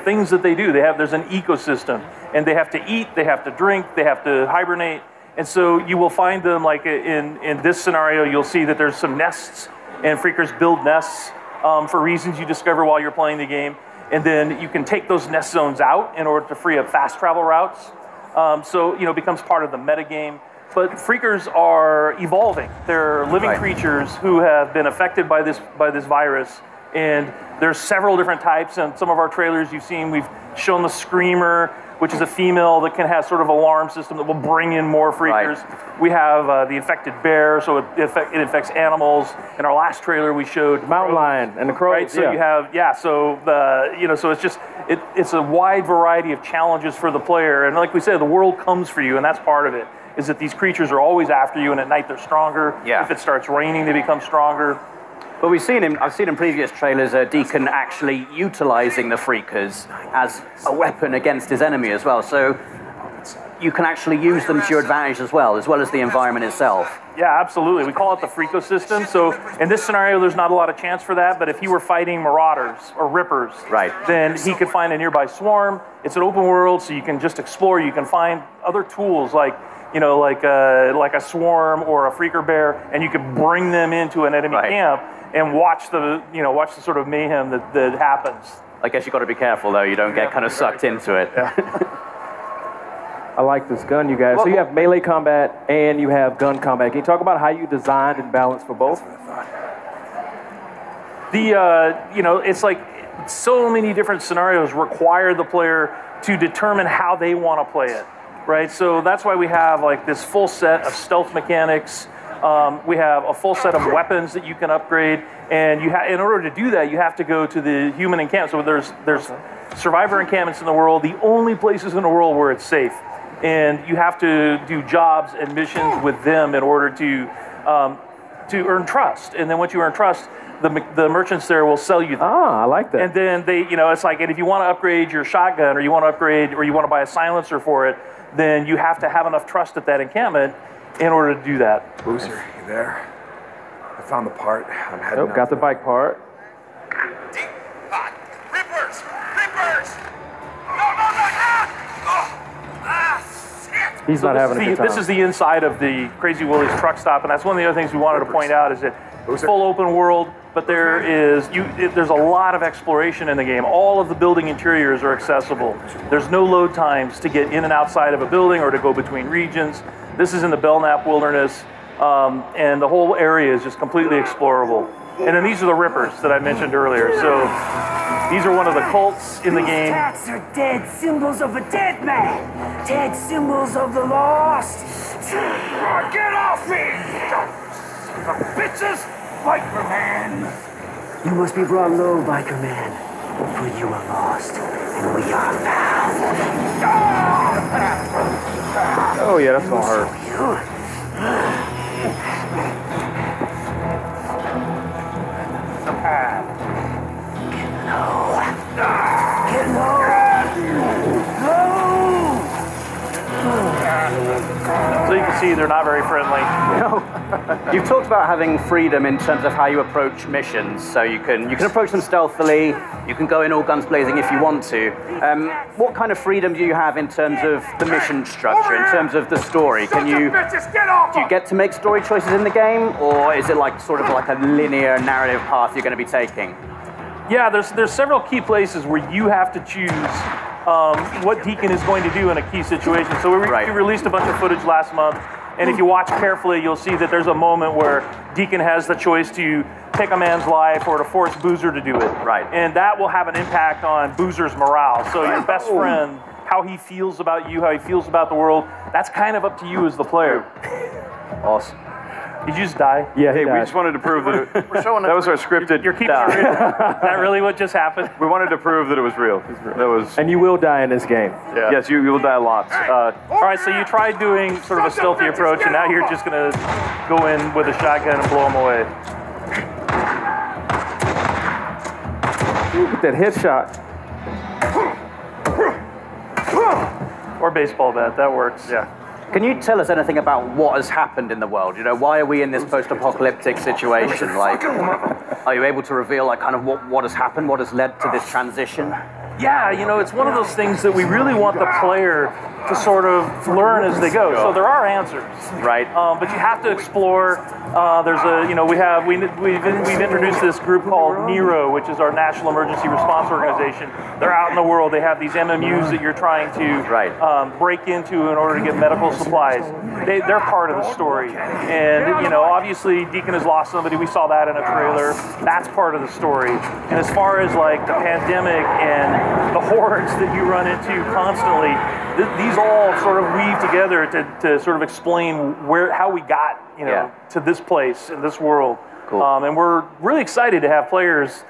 things that they do. There's an ecosystem, and they have to eat, they have to drink, they have to hibernate. And so you will find them, like in this scenario, you'll see that there's some nests, and Freakers build nests for reasons you discover while you're playing the game. And then you can take those nest zones out in order to free up fast travel routes. So it becomes part of the metagame. But Freakers are evolving. They're living creatures who have been affected by this virus. And there's several different types. And some of our trailers you've seen, we've shown the Screamer, which is a female that can have sort of alarm system that will bring in more Freakers. Right. We have the infected bear, so it infects animals. In our last trailer, we showed mountain lion and the crows. Right, so you have so it's just it's a wide variety of challenges for the player. And like we said, the world comes for you, and that's part of it. Is that these creatures are always after you, and at night they're stronger. Yeah. If it starts raining, they become stronger. But I've seen in previous trailers Deacon actually utilizing the Freakers as a weapon against his enemy as well. So you can actually use them to your advantage as well as the environment itself. Yeah, absolutely. We call it the Freakosystem. So in this scenario, there's not a lot of chance for that, but if he were fighting Marauders or Rippers, then he could find a nearby swarm. It's an open world, so you can just explore. You can find other tools like a swarm or a Freaker bear, and you could bring them into an enemy camp and watch the sort of mayhem that happens. I guess you've got to be careful though, you don't get kind of sucked into it. I like this gun, you guys. So you have melee combat and you have gun combat. Can you talk about how you designed and balanced for both? It's like so many different scenarios require the player to determine how they want to play it, right? So that's why we have like this full set of stealth mechanics. We have a full set of weapons that you can upgrade, and in order to do that, you have to go to the human encampment. So there's survivor encampments in the world, the only places in the world where it's safe, and you have to do jobs and missions with them in order to earn trust. And then once you earn trust, the merchants there will sell you them. Ah, I like that. And then it's like, and if you want to upgrade your shotgun, or you want to buy a silencer for it, then you have to have enough trust at that encampment in order to do that. Boozer, you there? I found the part. I'm heading out. Got the bike part. Rippers! No, He's not having a good time. This is the inside of the Crazy Willie's truck stop, and that's one of the other things we wanted to point out is that full open world, but there's a lot of exploration in the game. All of the building interiors are accessible. There's no load times to get in and outside of a building or to go between regions. This is in the Belknap Wilderness, and the whole area is just completely explorable. And then these are the Rippers that I mentioned earlier. So these are one of the cults in the game. Tats are dead symbols of a dead man. Dead symbols of the lost. Get off me! Bitches! Biker Man! You must be brought low, Biker Man. For you are lost, and we are found. Oh yeah, that's gonna hurt. they're not very friendly. You've talked about having freedom in terms of how you approach missions. So you can approach them stealthily. You can go in all guns blazing if you want to. What kind of freedom do you have in terms of the mission structure, in terms of the story? Do you get to make story choices in the game, or is it like sort of like a linear narrative path you're going to be taking? Yeah, there's several key places where you have to choose what Deacon is going to do in a key situation. So we released a bunch of footage last month, and if you watch carefully, you'll see that there's a moment where Deacon has the choice to take a man's life or to force Boozer to do it. Right. And that will have an impact on Boozer's morale. So your best friend, how he feels about you, how he feels about the world, that's kind of up to you as the player. Awesome. Did you just die? Yeah, hey, we just wanted to prove that We're showing that was our scripted. You're keeping it real. Is that really what just happened? We wanted to prove that it was real. That was. And you will die in this game. Yeah. Yes, you will die lots. All right, so you tried doing sort of a stealthy approach, and now you're just going to go in with a shotgun and blow them away. Look at that headshot. Or baseball bat, that works. Yeah. Can you tell us anything about what has happened in the world? You know, why are we in this post-apocalyptic situation? Like, are you able to reveal like kind of what has happened, what has led to this transition? Yeah, you know, it's one of those things that we really want the player to sort of learn as they go. So there are answers, right? But you have to explore. There's a, you know, we've introduced this group called NERO, which is our National Emergency Response Organization. They're out in the world. They have these MMUs that you're trying to break into in order to get medical supplies. They're part of the story, and you know, obviously Deacon has lost somebody. We saw that in a trailer. That's part of the story. And as far as like the pandemic and the hordes that you run into constantly, these all sort of weave together to sort of explain how we got, you know, to this place in this world. Cool. And we're really excited to have players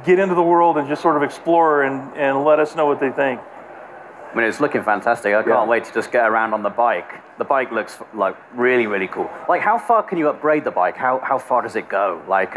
get into the world and just sort of explore and let us know what they think. I mean, it's looking fantastic. I can't wait to just get around on the bike. The bike looks like really, really cool. Like, how far can you upgrade the bike? How far does it go? Like,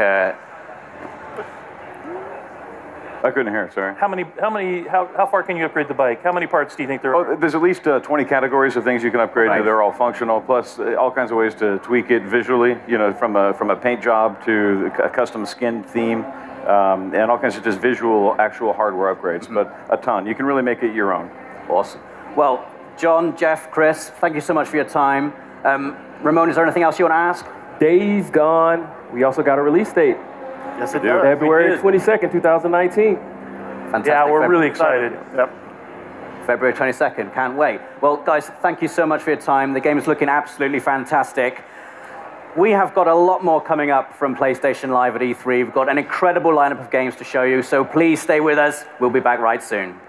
I couldn't hear. Sorry. How far can you upgrade the bike? How many parts do you think there are? Oh, there's at least 20 categories of things you can upgrade. Right. They're all functional, plus all kinds of ways to tweak it visually. You know, from a paint job to a custom skin theme, and all kinds of just visual, actual hardware upgrades. But a ton. You can really make it your own. Awesome. Well, John, Jeff, Chris, thank you so much for your time. Ramon, is there anything else you want to ask? Days Gone. We also got a release date. Yes, it does. February 22nd, 2019. Fantastic. Yeah, we're really excited. Yep. February 22nd, can't wait. Well, guys, thank you so much for your time. The game is looking absolutely fantastic. We have got a lot more coming up from PlayStation Live at E3. We've got an incredible lineup of games to show you, so please stay with us. We'll be back right soon.